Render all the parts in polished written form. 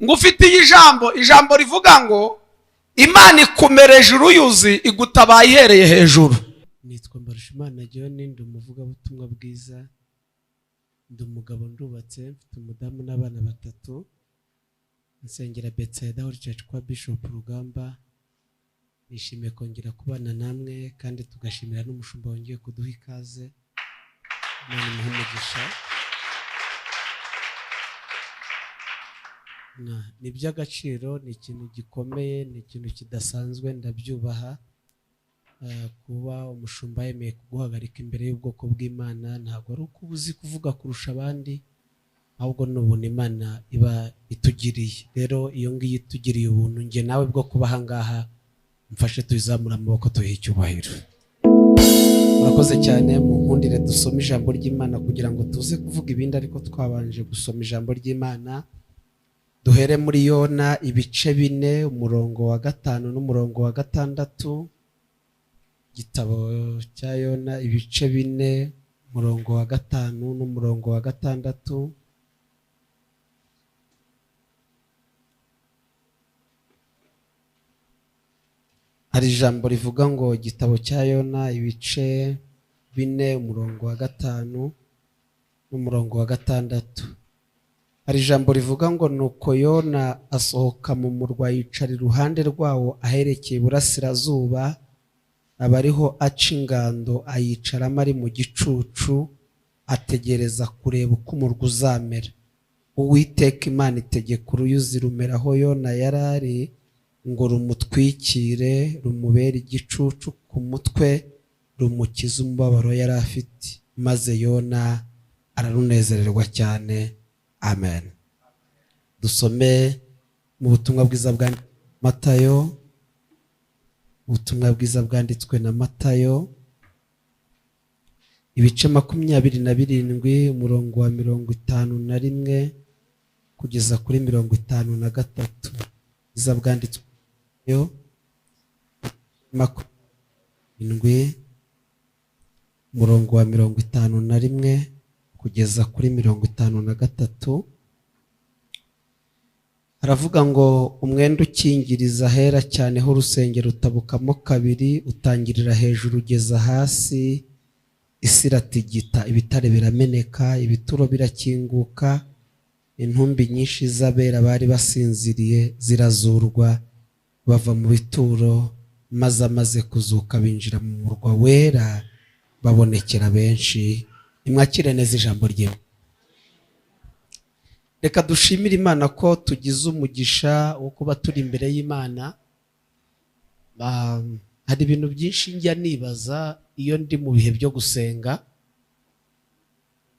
ngufitiye ijambo rivuga ngo Imana ikumereje uruyuzi igutabaye ihereye hejuru. Nitwa Imana John, ndi umuvugabutumwa bwiza, ndi umugabo ndubatse, mfite umudamu n'abana 3, nsengera Bethsaida Church kwa Bishop Rugamba. Nishimiye kongera kubana namwe kandi tugashimira n'umushumba wongeye kuduha ikaze. Imana imuhe umugisha. Ni by'agaciro, ni ikintu gikomeye, ni ikintu kidasanzwe, ndabyubaha. Kuba umushumba yemeye kuguhagarika imbere y'ubwoko bw'Imana ntabwo ari uko ubuzi kuvuga kurusha abandi, ahubwo n'ubuntu Imana iba itugiriye. Rero iyo ngiyo itugiriye ubuntu, nge nawe bwo kuba aha ngaha, mfashe tuyizamura amaboko tuyihe icyubahiro. Murakoze cyane. Mu nkundire dusome ijambo ry'Imana kugira ngo tuze kuvuga ibindi, ariko twabanje gusoma ijambo ry'Imana. Duhere muri Yona ibice 4 umurongo wa 5 n'umurongo wa 6. Igitabo cya Yona ibice 4 umurongo wa 5 n'umurongo wa 6. Hari ijambo rivuga ngo igitabo cya Yona ibice 4 umurongo wa 5 n'umurongo wa 6. Hari ijambo rivuga ngo nuko Yona asohoka mu murwa, yicara iruhande rwawo aherekeye iburasirazuba, abariho aca ingando, ayicaramo ari mu gicucu, ategereza kureba uko umurwa uzamera. Uwiteka Imana itegeka uruyuzi rumera aho Yona yari ari, ngo rumutwikire, rumubere igicucu ku mutwe, rumukize umubabaro yari afite. Maze Yona ararunezererwa cyane. Amen. Dusome mu butumwa bwiza bwa Matayo. Ubutumwa bwiza bwanditswe na Matayo ibice 27 umurongo wa 51 kugeza kuri 53. Bwiza bwanditswe yo 7 umurongo wa 51 kugeza kuri 53. Aravuga ngo umwenda ukingiriza ahera cyane ho urusengero utabukamo 2, utangirira hejuru ugeza hasi. Isi iratigita, ibitare birameneka, ibituro birakinguka, intumbi nyinshi z'abera bari basinziriye zirazurwa, bava mu bituro, maze amaze kuzuka binjira mu murwa wera, babonekera benshi. Imwakire neza ijambo rye. Reka dushimire Imana ko tugize umugisha wo kuba turi imbere y'Imana. Hari ibintu byinshi njya nibaza iyo ndi mu bihe byo gusenga,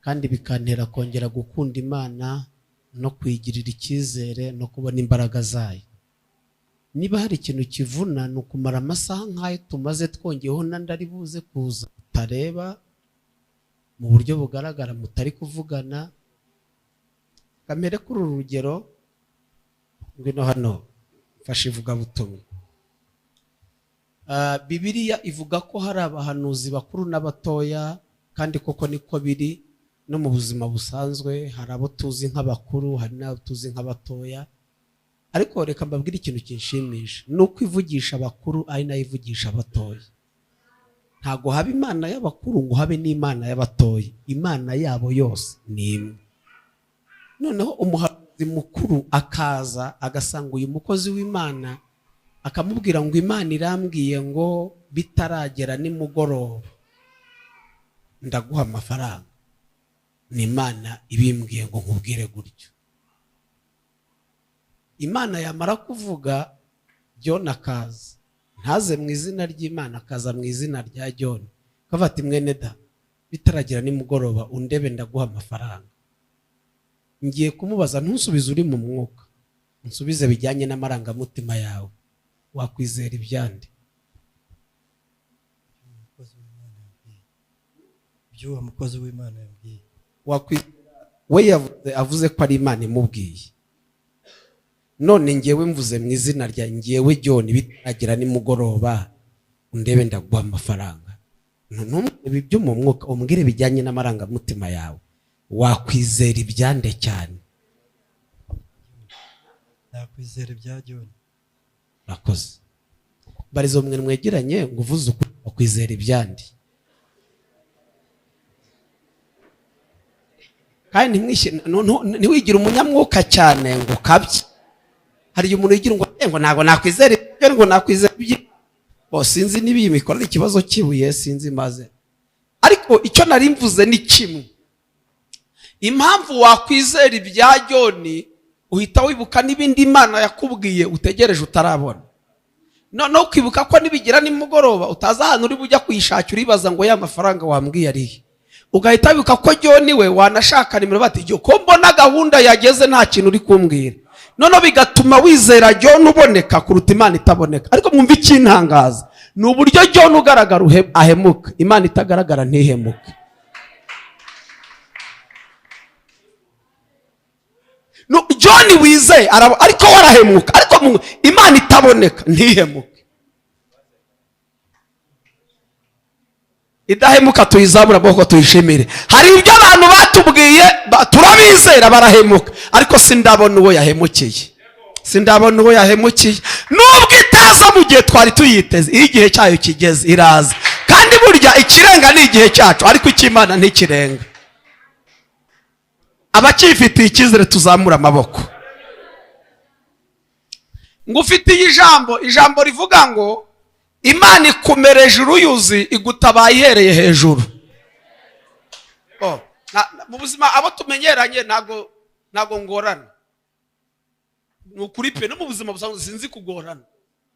kandi bikantera kongera gukunda Imana no kwigirira icyizere no kubona imbaraga zayo. Niba hari ikintu kivuna ni ukumara amasaha nk'ayo tumaze twongeyeho n'andi buze kuza utareba mu buryo bugaragara, mutari kuvugana. Kamere kuri uru rugero, ngwino hano mfashe ivugabutumwa. Bibiliya ivuga ko hari abahanuzi bakuru n'abatoya, kandi koko niko biri no mu buzima busanzwe. Hari abo tuzi nk'abakuru, hari n'abo tuzi nk'abatoya, ariko reka mbabwire ikintu kinshimisha, nuko ivugisha abakuru ari nayo ivugisha abatoya. Ntago haba Imana y'abakuru ngo habe n'Imana y'abatoya, Imana yabo yose ni imwe. Noneho umuhanuzi mukuru akaza agasanga uyu mukozi w'Imana, akamubwira ngo Imana irambwiye ngo bitaragera nimugoroba ndaguha amafaranga. Ni Imana ibimbwiye ngo nkubwire gutyo. Imana yamara kuvuga, John akaza, ntaze mu izina ry'Imana, akaza mu izina rya John, kavati mwene da, bitaragera nimugoroba undebe ndaguha amafaranga. Ngiye kumubaza, ntusubize uri mu mwuka, nsubize bijyanye n'amarangamutima yawe. Wakwizera ibyande? Byuwa mukozi w'Imana yabwiye. We avuze ko ari Imana imubwiye. None ngewe mvuze mu izina rya ngewe John, bitaragera nimugoroba undebe ndaguha amafaranga. Ntumwe ibyo mu mwuka, umbwire bijyanye n'amarangamutima yawe. Wakwizera ibyande cyane? nakwizera ibya John. Urakoze. Barizo mwe mwegeranye ngo uvuze ukuri kwizera ibyandi. Kandi ntiwigire umunyamwuka cyane ngo kabye. Hari umuntu yigira ngo ntago nakwizera ibyo ngo nakwizera ibyo. Sinzi nibi imikora ikibazo kibuye sinzi maze. Ariko icyo nari mvuze ni kimwe. Impamvu wakwizera ibya John uhita wibuka n'ibindi Imana yakubwiye utegereje utarabona. No kwibuka ko nibigira nimugoroba utaza hano uri bujya kuyishakira uribaza ngo ya mafaranga wambwiye ari. Ugahita wibuka ko John we wanashaka nimero bati "Jyo ko mbona gahunda yageze nta kintu uri kumbwira." None bigatuma wizera John uboneka kuruta Imana itaboneka. Ariko mwumva ikintangaza ni uburyo John ugaragara ahemuka, Imana itagaragara ntihemuka. No John wizeye ariko warahemuka, ariko Imana itaboneka ntihemuke. Idahemuka tuyizamura boko tuyishimire. Hari ibyo abantu batubwiye turabizera barahemuka, ariko sindabona uwo yahemukiye. Sindabona uwo yahemukiye. Nubwo itaza mu gihe twari tuyiteze, igihe cyayo kigeze iraza. Kandi burya ikirenga ni igihe cyacu, ariko icy'Imana ntikirenga. Abakifitiye icyizere tuzamura amaboko. Ngufitiye ijambo rivuga ngo Imana ikumereje uruyuzi igutabaye ihereye hejuru. Mu buzima abo tumenyeranye ntago ngorana. Nukuri pe no mu buzima busanzwe sinzi kugorana.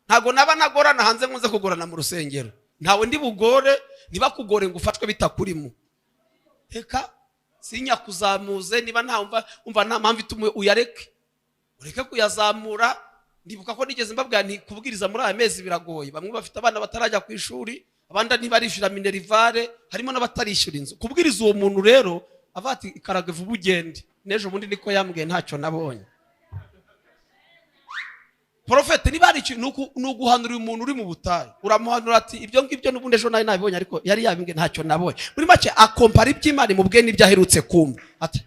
Ntago nagorana hanze nkunze kugorana mu rusengero. Ntawe ndi bugore ntibakugore ngo ufatwe bitakurimo. Reka sinya kuzamuze niba umva nta mpamvu itume uyareke. Ureke kuyazamura. Ndibuka ko nigeze mbabwira nti kubwiriza muri aya mezi biragoye. Bamwe bafite abana batarajya ku ishuri, abandi ntibarishura minerivare, harimo n'abatarishyura inzu. Kubwiriza uwo muntu rero avati ikarage vuba ugende. Nejo bundi niko yambwiye ntacyo nabonye. Profete niba ari nuguhanura umuntu uri mu butayu. Uramuhanura ati ibyo ngibyo n'ubundi ejo nayo nabibonye ariko yari yabimbwiye ntacyo nabonye. Muri make akompara iby'Imana mu bwe n'ibyo aherutse kumva. Ati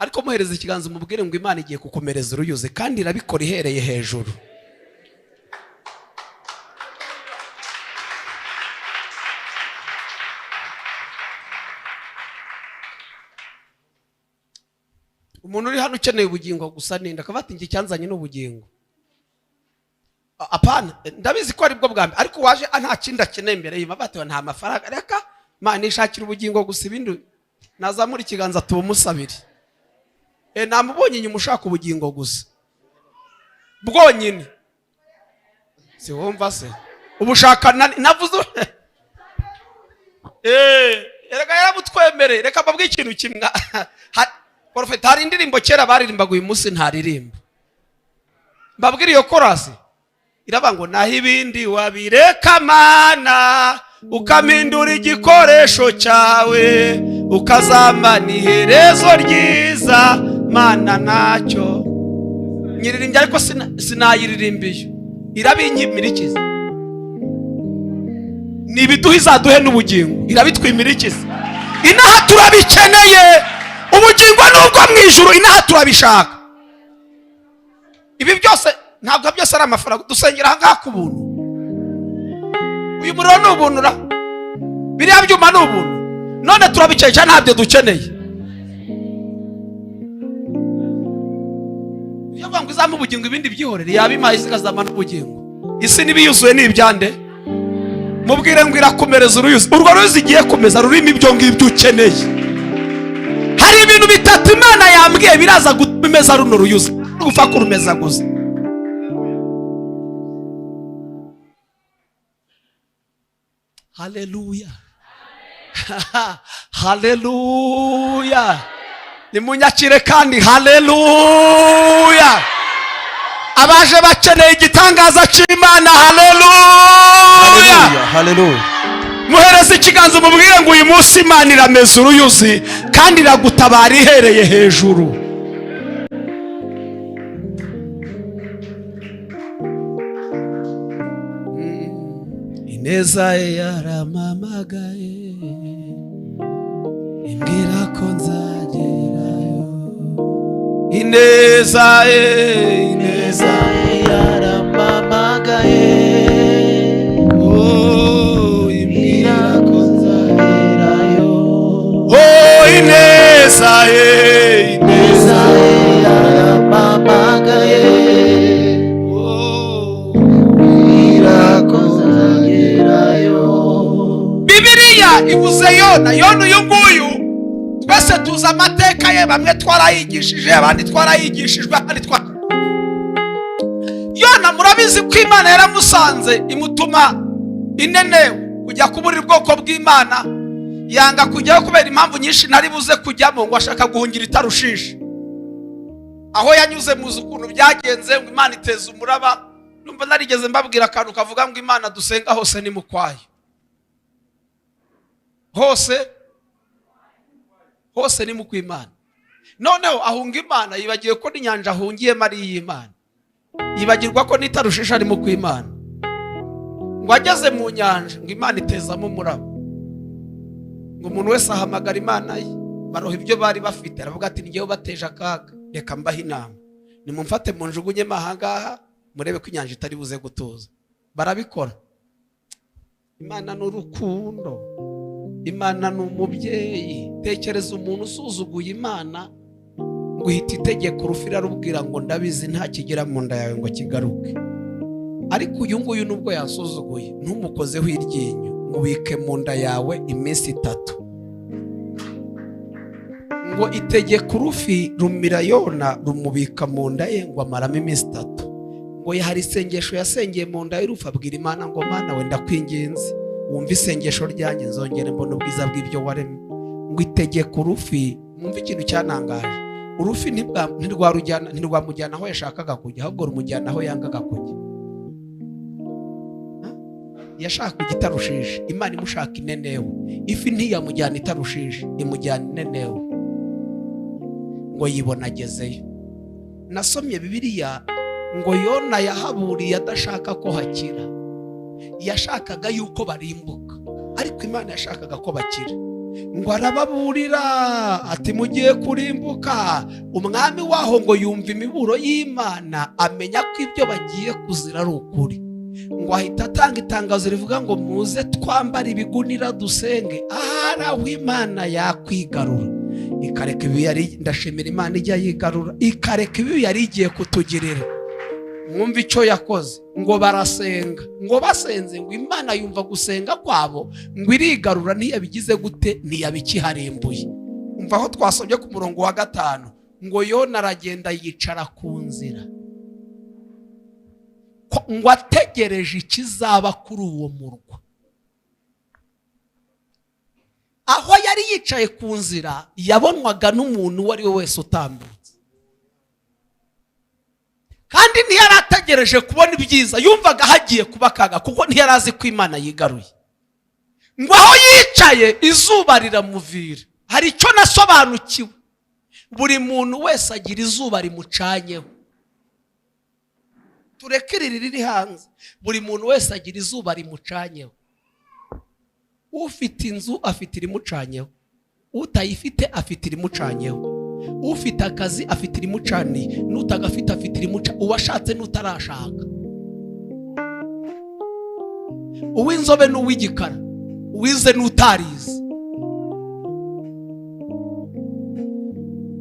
ariko muhereza ikiganza mubwire ngo Imana igiye kukomereza uruyuzi kandi irabikora ihereye hejuru. Umuntu uri hano ukeneye ubugingo gusa ninda akavata ingi cyanzanye n'ubugingo. Apana ndabizi ko ari bwo bwa mbere ariko waje nta kindi akeneye imbere y'Imana nta mafaranga reka Imana ishakira ubugingo gusa ibindi nazamura ikiganza tubumusabire. Namubonye nyuma ushaka ubugingo gusa bwonyine si wumva se ubushaka navuze erega yarabutwemere. Reka mbabwe ikintu kimwe. Profete hari indirimbo kera baririmbaga uyu munsi ntaririmba. Mbabwira iyo chorus iraba ngo naho ibindi wabireka Mana ukamindura igikoresho cyawe ukazamana iherezo ryiza Mana nacyo nyiririmbye ariko sinayiririmbiye irabinyimirikiza. Nibiduha izaduhe n'ubugingo irabitwimirikiza. Inaha turabikeneye ubugingo nubwo mu ijuru inaha turabishaka. Ibi byose ntabwo byose ari amafaranga dusengera ngaha ku buntu. Uyu muriro ni ubuntu biriya byuma ni ubuntu. None turabikeneye cyane ntabyo dukeneye. Iyo banga uzamu ubugingo ibindi byihorere yabimaye zikazamana ubugingo. Isi nibiyuzuye ni ibyande. Mubwire ngo irakomereza uruyuzi. Urwo ruzi igiye kumeza rurimo ibyo ngibyo ukeneye. Hari ibintu bitatu Imana yambwiye biraza gutuma runo ruyuzi. Gupfa kurumeza gusa. Haleluya. Haleluya. Nimunyakire kandi haleluya. Abaje bakeneye igitangaza cy'Imana haleluya. Haleluya. Muhereze ikiganza mubwire ngo uyu munsi Imana irameza uruyuzi kandi iragutabara ihereye hejuru. Ineza yaramamagaye imbwira ko nzajye ineza ineza yarampamagaye, oh imbwira ko nzagerayo. oh ineza Ineza yarampamagaye, oh imbwira ko nzagerayo. Bibiliya ivuze Yona uyu nguyu twese tuzi amateka ye, bamwe twarayigishije abandi twarayigishijwe abandi Yona murabizi ko Imana yaramusanze imutuma Ninewe kujya kuburira ubwoko bw'Imana, yanga kujyayo kubera impamvu nyinshi ntari buze kujyamo, ngo ashaka guhungira i Tarushishi. Aho yanyuze muzi ukuntu byagenze, ngo Imana iteza umuraba. Numva narigeze mbabwira akantu kavuga ngo Imana dusenga hose ni mukwayo, hose ni mu kw'Imana. Noneho ahunga Imana, yibagiwe ko n'inyanja ahungiyemo ari iy'Imana, yibagirwa ko n'Itarushishi ari mu kw'Imana. Ngo ageze mu nyanja, ngo Imana itezamo umuraba, ngo umuntu wese ahamagara Imana ye, baroha ibyo bari bafite, aravuga ati ngewe bateje akaga, reka mbahe inama, nimumfate munjugunyemo ahangaha murebe ko inyanja itari buze gutuza. Barabikora. Imana ni urukundo, Imana ni umubyeyi. Tekereza umuntu usuzuguye Imana, ngo uhita itegeko urufi rarubwira ngo ndabizi nta kigera mu nda yawe ngo kigaruke. Ariko uyu nguyu nubwo yasuzuguye, ntumukozeho iryinyo, mubike mu nda yawe iminsi 3. Ngo itegeko urufi rumira Yona rumubika mu nda ye, ngo amaramo iminsi 3. Ngo hari isengesho yasengeye mu nda y'urufi, abwira Imana ngo Mana we ndakwinginze wumva isengesho ryanjye, nzongere mbona ubwiza bw'ibyo waremye. Ngo itegeko urufi, mwumva ikintu cyanangaje, urufi ntirwamujyana aho yashakaga kujya, ahubwo rumujyana aho yangaga kujya. Yashaka kujya i Tarushishi, Imana imushaka i Ninewe. Ifi ntiyamujyana i Tarushishi, imujyana i Ninewe. Ngo yibona agezeyo. Nasomye Bibiliya ngo Yona yahaburiye adashaka ko hakira, yashakaga yuko barimbuka, ariko Imana yashakaga ko bakira. Ngo arababurira ati mugiye kurimbuka. Umwami waho ngo yumva imiburo y'Imana, amenya ko ibyo bagiye kuzira ari ukuri. Ngo ahita atanga itangazo rivuga ngo muze twambare ibigunira dusenge, ahari aho Imana yakwigarura ikareka ibi yari, ndashimira Imana ijya yigarura ikareka ibi yari igiye kutugirira. Mwumva icyo yakoze, ngo barasenga, ngo basenze, ngo Imana yumva gusenga kwabo, ngo irigarura, ntiyabigize gute, ntiyabikiharimbuye. Umva aho twasomye ku murongo wa 5, ngo Yona aragenda yicara ku nzira, ngo ategereje ikizaba kuri uwo murwa. Aho yari yicaye ku nzira, yabonwaga n'umuntu uwo ari we wese utambutse, kandi ntiyari ategereje kubona ibyiza, yumvaga hagiye kuba akaga, kuko ntiyari azi ko Imana yigaruye. Ngo aho yicaye izuba riramuvira. Hari icyo nasobanukiwe, buri muntu wese agira izuba rimucanyeho. Tureke iri riri hanze, buri muntu wese agira izuba rimucanyeho. Ufite inzu afite irimucanyeho, utayifite afite irimucanyeho, ufite akazi afite irimucaniye, n'utagafite afite irimuca, uwashatse n'utarashaka, uw'inzobe n'uw'igikara, uwize n'utarize.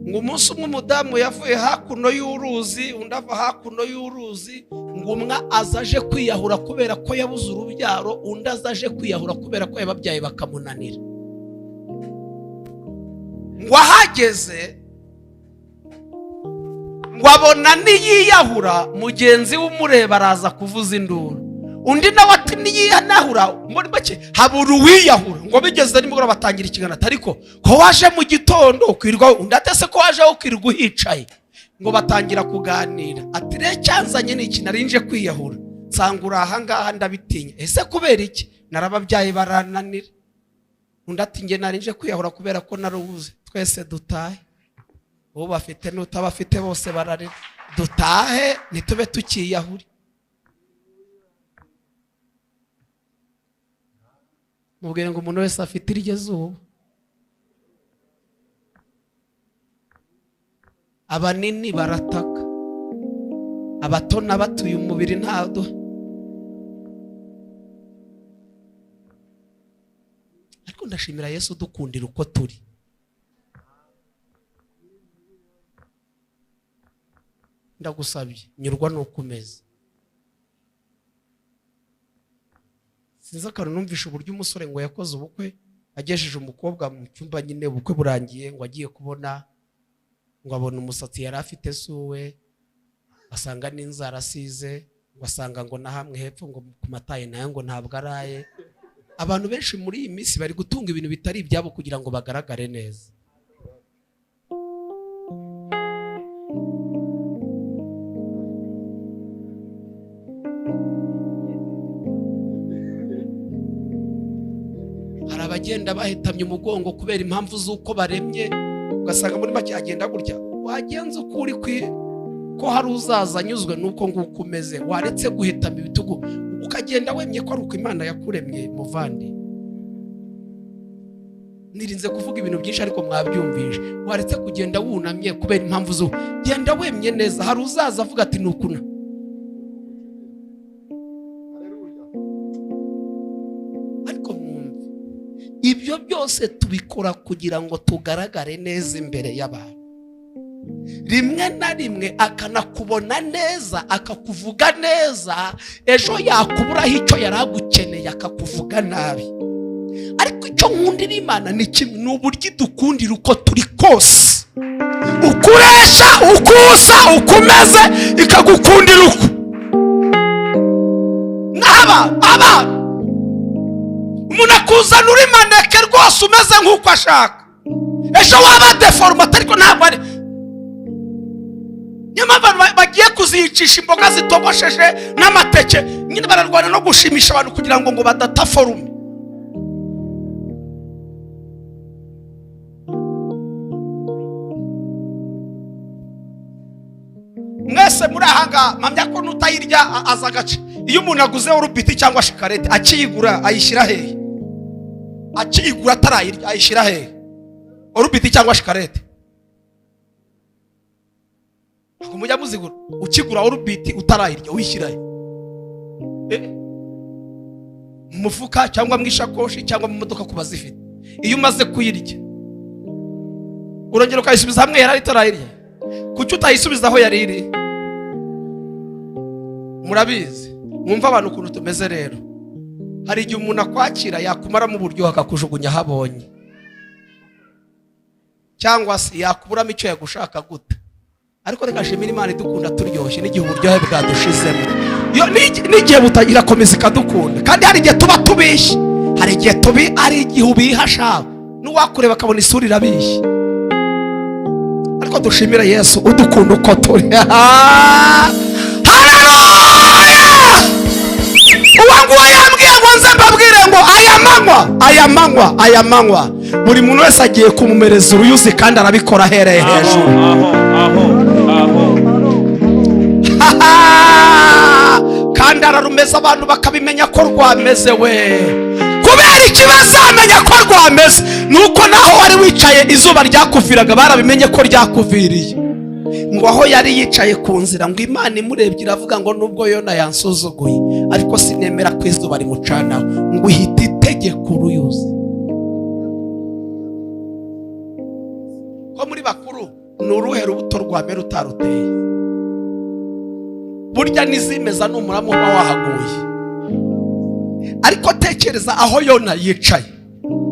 Ngo umunsi umwe umudamu yavuye hakuno y'uruzi, undi ava hakuno y'uruzi, ngo umwe azaje kwiyahura kubera ko yabuze urubyaro, undi azaje kwiyahura kubera ko yababyaye bakamunanira. Ngo ahageze, ngo abona niyiyahura, mugenzi w'umureba araza kuvuza induru. Undi nawe ati niyihanahura, muri make habura uwiyahura. Ngo bigeze nimugoroba batangira ikiganiro, ariko ko waje mu gitondo ukwirwa, undi atese ko waje ukwirwa uhicaye. Ngo batangira kuganira, ati re cyanzanye n'iki, narinje kwiyahura, nsangura aha ngaha ndabitinya. Ese kubera iki? Narababyaye barananira. Undi ati nge narinje kwiyahura kubera ko narubuze. Twese dutahe, uwo bafite n'utabafite bose bararira, dutahe nitube tukiyahuri. Mubwire ngo umuntu wese afite iryo zuba. abanini barataka, abato n'abatuye umubiri ntado. Ariko ndashimira Yesu dukundira uko turi. Ndagusabye nyurwa nuko umeze. Sinza akantu numvisha uburyo umusore ngo yakoze ubukwe agejeje umukobwa mu cyumba nyine ubukwe burangiye ngo agiye kubona ngo abona umusatsi yari afite suwe, asanga n'inzara asize, ngo asanga ngo na hamwe hepfo ngo ku mataye nayo ngo ntabwo araye. Abantu benshi muri iyi minsi bari gutunga ibintu bitari ibyabo kugira ngo bagaragare neza. Hari abagenda bahitamye umugongo kubera impamvu z'uko baremye, ugasanga muri make agenda gutya. Wagenze ukuri ko hari uzaza anyuzwe nuko nguko umeze, waretse guhitama ibitugu ukagenda wemye ko ari uko Imana yakuremye. Muvandi, nirinze kuvuga ibintu byinshi ariko mwabyumvise. Waretse kugenda wunamye kubera impamvu zo, genda wemye neza. Hari uzaza avuga ati nukuna. Ariko mwumve, ibyo byose tubikora kugira ngo tugaragare neza imbere y'abantu. Rimwe na rimwe akanakubona neza, akakuvuga neza, ejo yakuburaho icyo yaragukeneye akakuvuga nabi. Ariko icyo nkundira Imana ni kimwe, ni uburyo idukundira uko turi kose. Ukuresha, ukusa, ukumeze, ikagukundira uko. Aba umuntu akuzana uri maneke rwose umeze nk'uko ashaka, ejo waba deformate ariko ntabwo ari. Nyamara bagiye kuziyicisha imboga zitogosheje n'amateke, nyine bararwana no gushimisha abantu kugira ngo badata forume. Mwese muri ahanga mpamya ko nutayirya aza gace. Iyo umuntu aguze urubiti cyangwa shikarete akiyigura ayishyira hehe? Akiyigura atarayirya ayishyira hehe? Urubiti cyangwa shikarete ngo mujya muzigura, ukigura urubiti utarayirya uyishyira he? Mu mufuka cyangwa mu ishakoshi cyangwa mu modoka kuba zifite. Iyo umaze kuyirya urongera ukayisubiza hamwe yari itarayirya. Kuki utayisubiza aho yari iri? Murabizi, mwumva abantu ukuntu tumeze rero. Hari igihe umuntu akwakira yakumara mu buryo akakujugunya habonye, cyangwa se yakuburamo icyo yagushaka gute. Ariko reka shimira Imana idukunda turyoshye n'igihe uburyohe bwadushizemo. N'igihe butagira komeza ikadukunda. Kandi hari igihe tuba tubishye, hari igihe ari igihe ubihasha n'uwakureba akabona isura irabishye. Ariko dushimira Yesu udukunda uko turi. Uwangu yambwiye ngo nze mbabwire ngo aya manywa buri muntu wese agiye kumumereza uruyuzi kandi arabikora ahereye hejuru. Kandi ararumeza abantu bakabimenya ko rwameze we. Kubera ikibazo amenya ko rwameze nuko naho wari wicaye izuba ryakuviraga barabimenye ko ryakuviriye. Ngo aho yari yicaye ku nzira ngo Imana imurebye iravuga ngo nubwo Yona yansuzuguye ariko sinemera ko izuba rimucanaho, ngo ihita itegeka uruyuzi. Ko muri bakuru ni uruhe rubuto rwamera utaruteye? Burya nizimeza n'umuramo uba wahaguye. Ariko tekereza aho Yona yicaye,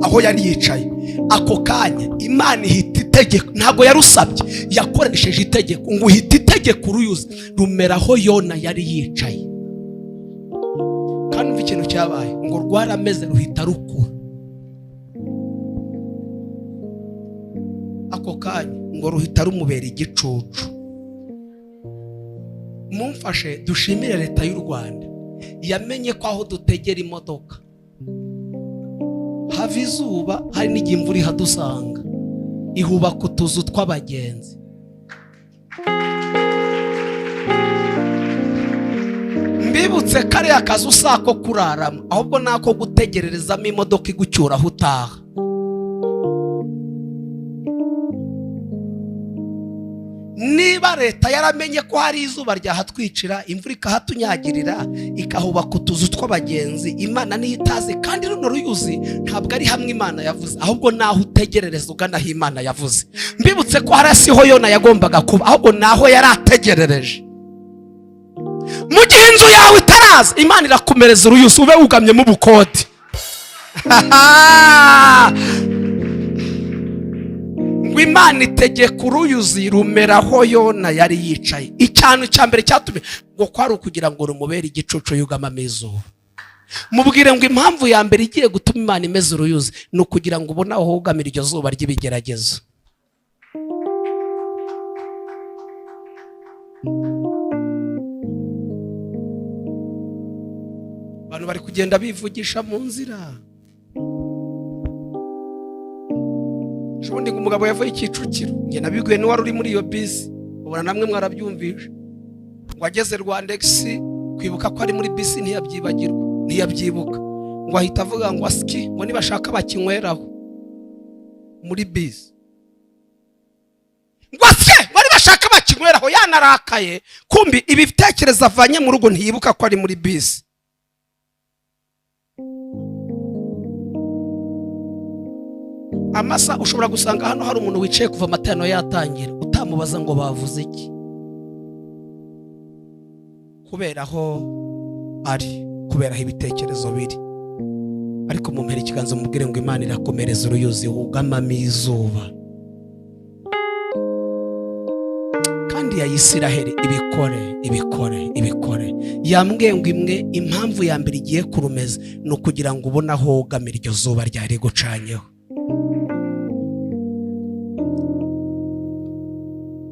aho yari yicaye, ako kanya Imana ihita itegeko. Ntabwo yarusabye, yakoresheje itegeko ngo ihita itegeko uruyuzi rumera aho Yona yari yicaye. Kandi umva ikintu cyabaye, ngo rwarameze ruhita rukura. Ako kanya ngo ruhita rumubera igicucu. Mumfashe dushimire leta y'u Rwanda, yamenye ko aho dutegera imodoka hava izuba, hari n'igihe imvura ihadusanga, ihubaka utuzu tw'abagenzi. Mbibutse kariya kazi usako kuraramo, ahubwo nako gutegererezamo imodoka igucyura aho utaha. niba leta yaramenye ko hari izuba ryahatwicira, imvura ikahatunyagirira, ikahubaka utuzu tw'abagenzi, Imana niyo itazi. Kandi runo ruyuzi ntabwo ari hamwe Imana yavuze, ahubwo naho utegerereza ugana aho Imana yavuze. Mbibutse ko hasi ho Yona yagombaga kuba, ahubwo naho yari ategerereje. Mu gihe inzu yawe itaraza, Imana irakumereza uruyuzi ube ugamye mu bukode. Ngo Imana itegeka uruyuzi rumeraho Yona yari yicaye. Icyanu cya mbere cyatumye ngo kwari ukugira ngo rumubere igicucu yugamamo izuba. Mubwire ngo impamvu ya mbere igiye gutuma Imana imeze uruyuzi ni ukugira ngo ubone aho ugamira iryo zuba ry'ibigeragezo. Abantu bari kugenda bivugisha mu nzira. Shubundi ngo umugabo yavuye Kicukiro, nge nabiguye ni wari uri muri iyo bisi, ubona namwe mwarabyumvije. Ngo ageze Rwandex kwibuka ko ari muri bisi ntiyabyibuka. Ngo ahita avuga ngo aski, ngo nibashaka bakinyweraho muri bisi. Ngo aski, ngo nibashaka bakinyweraho. Yanarakaye, kumbi ibitekerezo avanye mu rugo ntiyibuka ko ari muri bisi. Amasa ushobora gusanga hano hari umuntu wicaye kuva amatano yatangira, utamubaza ngo bavuze iki, kubera aho ari, kubera aho ibitekerezo biri. Ariko mumpera ikiganza mubwire ngo Imana irakomereza uruyuzi ugamamo izuba. Kandi ya Isiraheli ibikore. Yambwiye ngo imwe impamvu ya mbere igiye kurumeza ni ukugira ngo ubone aho ugamira iryo zuba ryari gucanyeho.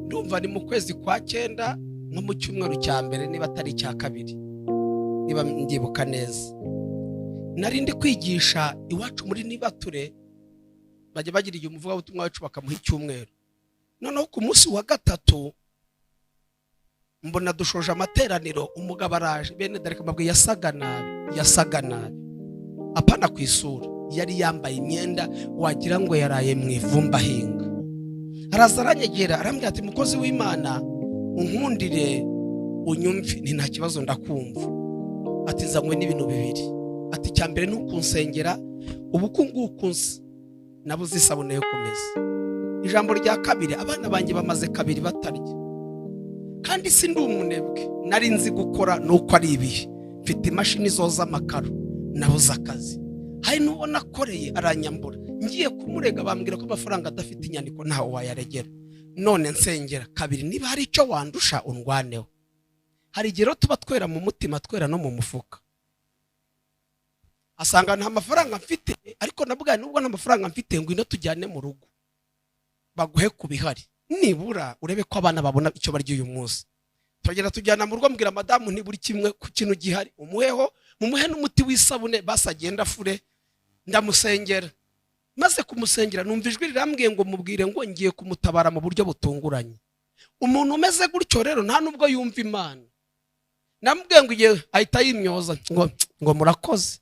Ndumva ni mu kwezi kwa 9 nko mu cyumweru cya mbere niba atari icya kabiri, niba ndibuka neza. Nari ndi kwigisha iwacu muri Nibature, bajya bagira igihe umuvuga ubutumwa wacu bakamuha icyumweru. Noneho ku munsi wa 3 mbona dushoje amateraniro, umugabo araje, bene dareka mbabwe yasaga nabi. Apana ku isura, yari yambaye imyenda wagira ngo yaraye mu ivumba hinga. Araza aranyegera arambwira ati mukozi w'Imana unkundire unyumve. Ni nta kibazo ndakumva. Ati nzanywe n'ibintu bibiri. Ati cya mbere ni ukunsengera ubukungukunse nabuze isabune yo kumeza. Ijambo rya kabiri, abana banjye bamaze 2 batarya. Kandi si ndi umunebwe, nari nzi gukora nuko ari ibihe. Mfite imashini zoza amakaro, nabuze akazi. Hari n'ubona koreye aranyambura. Ngiye kumurega bambwira ko amafaranga adafite inyandiko ntaho wayaregera. None nsengera kabiri, niba hari icyo wandusha undwaneho. Hari igero tuba twera mu mutima, twera no mu mufuka. Asanga nta mafaranga mfite, ariko nabwo nubwo nta mafaranga mfite ngo ino tujyane mu rugo baguhe kubihari, nibura urebe ko abana babona icyo barya uyu munsi. Tugera tujyana mu rugo, mbwira madamu ntiburi kimwe ku kintu gihari, mumuhe n'umuti w'isabune basagenda fure. Ndamusengera, maze kumusengera numva ijwi rirambwiye ngo mubwire ngo ngiye kumutabara mu buryo butunguranye. Umuntu umeze gutyo rero nta nubwo yumva Imana. Namubwiye ngo igihe ahita yimyoza ngo murakoze.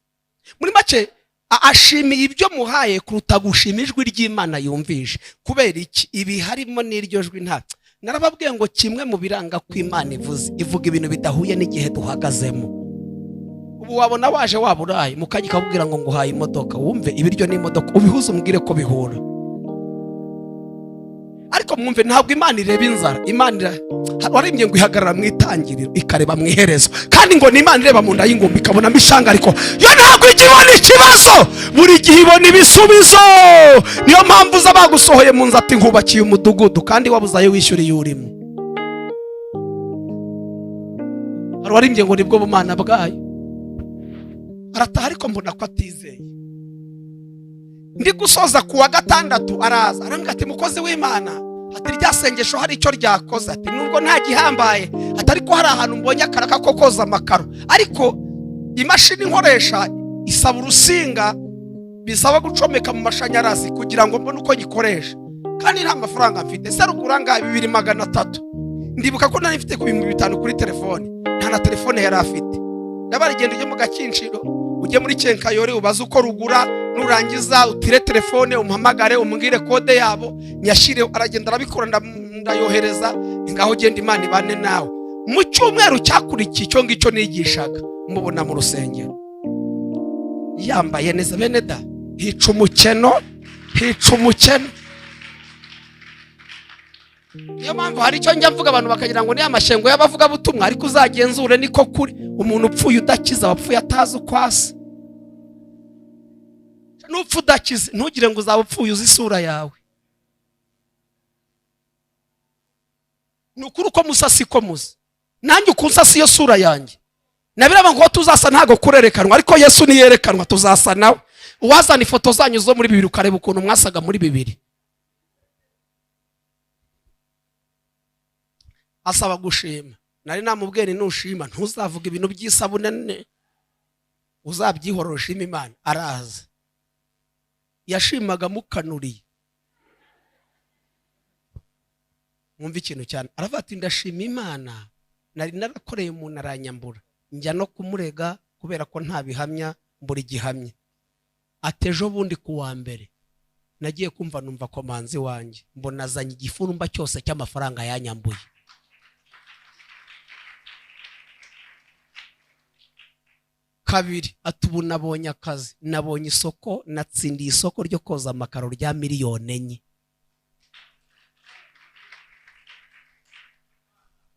Muri make ashimiye ibyo muhaye kuruta gushima ijwi ry'Imana yumvishe. Kubera iki? Ibi harimo n'iryo jwi nta. Narababwiye ngo kimwe mu biranga ko Imana ivuga ibintu bidahuye n'igihe duhagazemo. Ubu wabona waje waburaye mukajya kabwira ngo nguhaye imodoka, wumve ibiryo n'imodoka ubihuze umbwire ko bihura. Ariko mwumve ntabwo Imana ireba inzara. Imana warimbye ngo ihagarara mu itangiriro ikareba mu iherezo, kandi ngo ni Imana ireba mu nda y'ingumbi ikabona mishanga. Ariko yo ntabwo igibona ikibazo, buri gihe ibona ibisubizo. Niyo mpamvu uza bagusohoye mu nzu ati nkubakiye umudugudu kandi wabuzaye wishyuriye urimo. Hari warimbye ngo nibwo bumana bwayo. Arataha ariko mbona ko atizeye. Ndi gusoza kuwa 6 araza arambwira ati mukozi w'Imana, ati ryasengesho hari icyo ryakoze. Ati nubwo nta gihambaye, atari ko hari ahantu mbonye akaraka ko koza amakaro, ariko imashini nkoresha isaba urusinga bisaba gucomeka mu mashanyarazi kugira ngo mbone uko gikoresha, kandi nta mafaranga mfite. Se rukuranga 2300. Ndibuka ko nari mfite ku 500 kuri telefone, nta na telefone yari afite. Nabari genda ujye mu Gakinshiro ujye muri kenkayori ubaze uko rugura, nurangiza utire telefone umuhamagare umbwire kode yabo nyashire. Aragenda arabikora ndayohereza, ngaho genda Imana ibane nawe. Mu cyumweru cyakurikiye icyo ngicyo nigishaga mubona mu rusengero yambaye neza bene da, hica umukeno. Niyo mpamvu hari icyo njya mvuga abantu bakagira ngo ni amashengo y'abavuga butumwa, ariko uzagenzure niko kuri. Umuntu upfuye udakiza wapfuye atazi uko asa. Nupfu udakize ntugire ngo uzaba upfuye uzi isura yawe. Ni ukuri uko musa siko musa, nanjye ukunsa siyo sura yanjye. Nabiraba ngo tuzasa ntago kurerekanwa, ariko Yesu niyerekanwa tuzasa nawe. Uwazana ifoto zanyu zo muri 2 ukareba ukuntu mwasaga muri 2. Asaba gushima. Nari namubwira nushima ntuzavuga ibintu by'isabune, uzabyihorora ushima Imana. Araza yashimaga mukanuriye. Mwumva ikintu cyane, aravuga ati ndashima Imana, nari narakoreye umuntu aranyambura, njya no kumurega kubera ko nta bihamya mbura igihamya. Atejo bundi kuwa mbere nagiye kumva numva komanzi wanjye mbona azanye igifurumba cyose cy'amafaranga yanyambuye. Kabiri atubu nabonye akazi, nabonye isoko, natsindiye isoko ryo koza amakaro rya 4 miliyoni.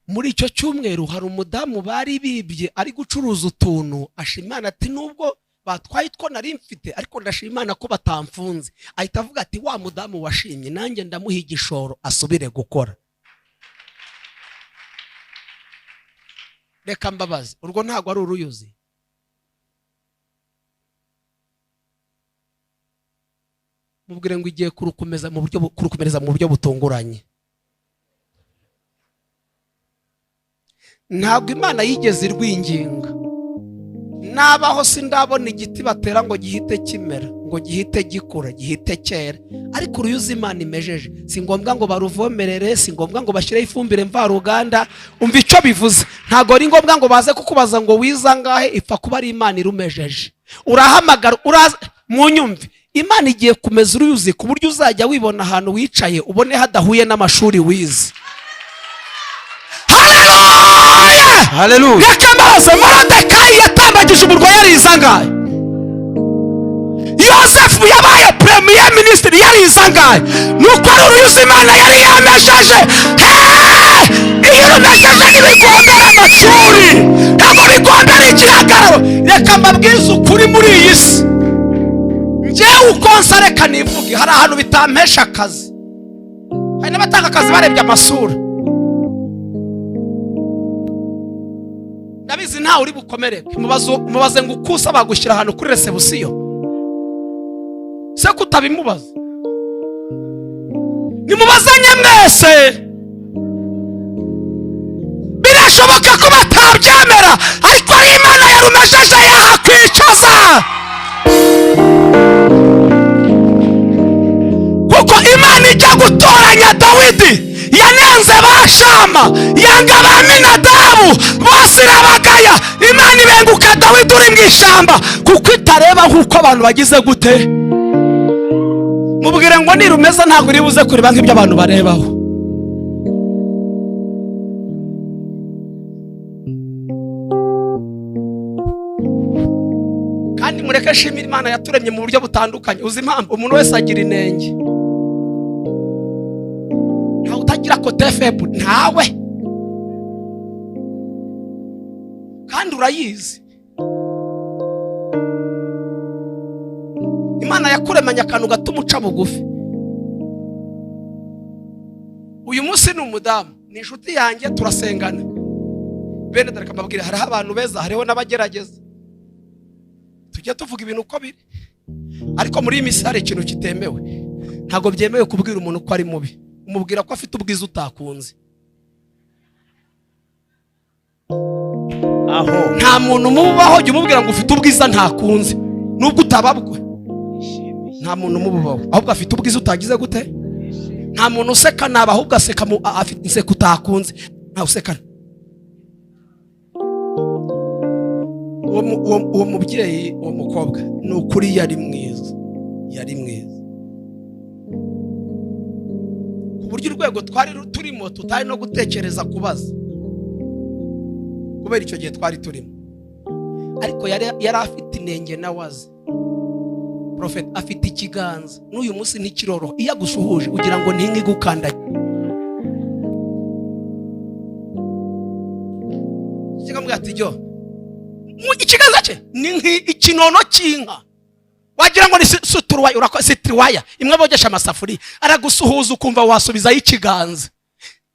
Muri icyo cyumweru hari umudamu bari bibye ari gucuruza utuntu, ashimana ati nubwo batwaye two nari mfite ariko ndashimana ko batamfunze. Ahita avuga ati wa mudamu washimye nanjye ndamuha igishoro asubire gukora. Reka mbabaze, urwo ntago ari uruyuzi? Mubwire ngo igiye kurukomeza mu buryo butunguranye. Ntabwo Imana yigeze irwinginga. Nabaho sindabona igiti batera ngo gihite kimera, ngo gihite gikura, gihite cyera. Ariko uruyuzi Imana imejeje, si ngombwa ngo baruvomerere, si ngombwa ngo bashyireho ifumbire mvaruganda. Umva icyo bivuze, ntago ari ngombwa ngo baze kukubaza ngo wiza ngahe, ipfa kuba ari Imana irumejeje. Urahamagara mu nyumve, Imana igiye kumeza uruyuzi ku buryo uzajya wibona ahantu wicaye ubone hadahuye n'amashuri wize. Haleluya! Reka maze Moridekayi yatambagije umurwa yarizangaye. Yosefu yabaye premier minister yarizangaye. Nuko ari uruyuzi Imana yari yamejeje. Iyo urumejeje ntibigombera amashuri, ntabwo bigombera igihagararo. Reka mbabwize ukuri muri iyi si, njyewe ukonsa reka nivuge, hari ahantu bitampesha akazi. Hari n'abatanga akazi barebye amasura. Ndabizi ntawe uri bukomereke. Mubaze ngo ukusa bagushyira ahantu kuri resebusiyo, se kutabimubaza. Nimubazanye mwese, birashoboka ko batabyemera, ariko ari Imana yarumejeje yahakwicaza. Kuko Imana ijya gutoranya Dawidi yanenze bashama, yanga Aminadabu, bose irabagaya. Imana ibenguka Dawidi uri mu ishyamba kuko itareba nk'uko abantu bagize gute. Mubwire ngo nirumeza ntabwo uri buze kureba nk'ibyo abantu barebaho. Kandi mureke shimira Imana yaturemye mu buryo butandukanye. Uzi impamvu? Umuntu wese agira inenge. Ntawe utagira kote febu, ntawe. Kandi urayizi. Imana yakuremanye akantu gatuma uca bugufi. Uyu munsi ni umudamu, ni inshuti yanjye, turasengana. Bene dore kambabwira, hariho abantu beza, hariho n'abagerageza. Tujya tuvuga ibintu uko biri, ariko muri iyi minsi hari ikintu kitemewe. Ntabwo byemewe kubwira umuntu ko ari mubi. Umubwira ko afite ubwiza utakunze. Aho nta muntu mubaho jya umubwira ngo ufite ubwiza ntakunze, nubwo utababwe. Nta muntu mubaho ahubwo afite ubwiza utagize gute. Nta muntu useka naba ahubwo aseka afite inseko utakunze. Nta usekana. uwo mubyeyi uwo mukobwa ni ukuri yari mwiza ku buryo urwego twari turimo tutari no gutekereza kubaza kubera icyo gihe twari turimo, ariko yari afite inenge nawe azi. Prophet afite ikiganza n'uyu munsi ntikiroroha, iyo agusuhuje ugira ngo ntinki gukandagira. Kigamubwira ati jyo ikiganza cye ni ikinono cy'inka, wagira ngo ni suturuwaya, urakositiriwaya imwe bogesha amasafuri, aragusuhuza ukumva wasubizayo ikiganza.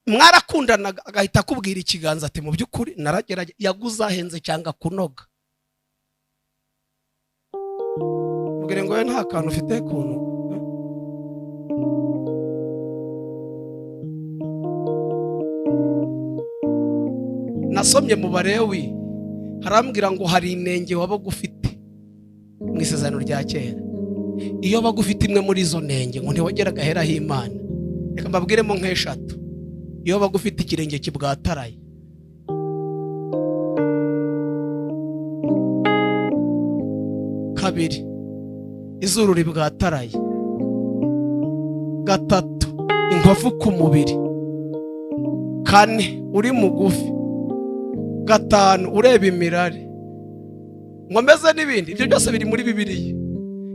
Mwarakundanaga agahita akubwira ikiganza ati mu by'ukuri naragerage, yaguze ahenze cyangwa kunoga. Mubwire ngo we nta kantu ufite kuntu. Nasomye mu Balewi harambwira ngo hari inenge wabaga ufite mu isezerano rya kera. Iyo bagufite imwe muri izo nenge ngo ntiwageraga heraho Imana, reka mbabwiremo nk'eshatu. Iyo bagufite ikirenge kibwataraye, kabiri izuru ribwataraye, gatatu inkovu ku mubiri, kane uri mugufi, gatanu ureba imirari, nkomeze n'ibindi. Ibyo byose biri muri Bibiliya.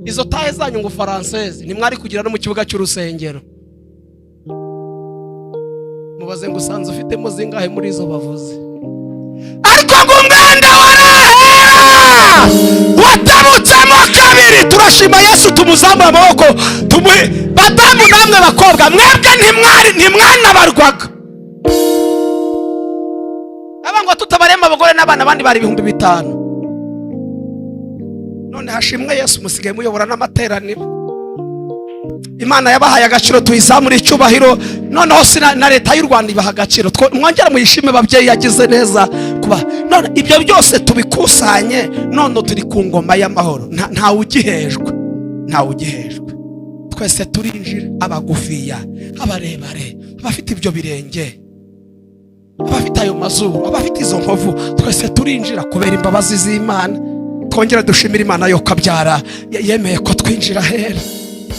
Izo tahe zanyu ngo Faranseze ntimwari kugira no mu kibuga cy'urusengero. Mubaze ngo usanze ufitemo zingahe muri izo bavuze. Ariko ngo umwenda warahera watabutsemo kabiri. Turashima Yesu, tumuzamura amaboko. Badamu namwe bakobwa, mwebwe ntimwanabarwaga. Ngo tutabarema abagore n'abana abandi bari 5,000. None hashimwe Yesu, musigaye muyobora n'amateraniro. Imana yabahaye agaciro, tuyizamura icyubahiro. Noneho na leta y'u Rwanda ibaha agaciro. Mwongera muyishime babyeyi, yagize neza kuba. None ibyo byose tubikusanye, none turi ku ngoma y'amahoro. Ntawe ugihejwe. Twese turinjira, abagufiya, abarebare, abafite ibyo birenge, abafite ayo mazuru, abafite izo nkovu, twese turinjira kubera imbabazi z'Imana. Twongera dushimira Imana yo kabyara yemeye ko twinjira hera.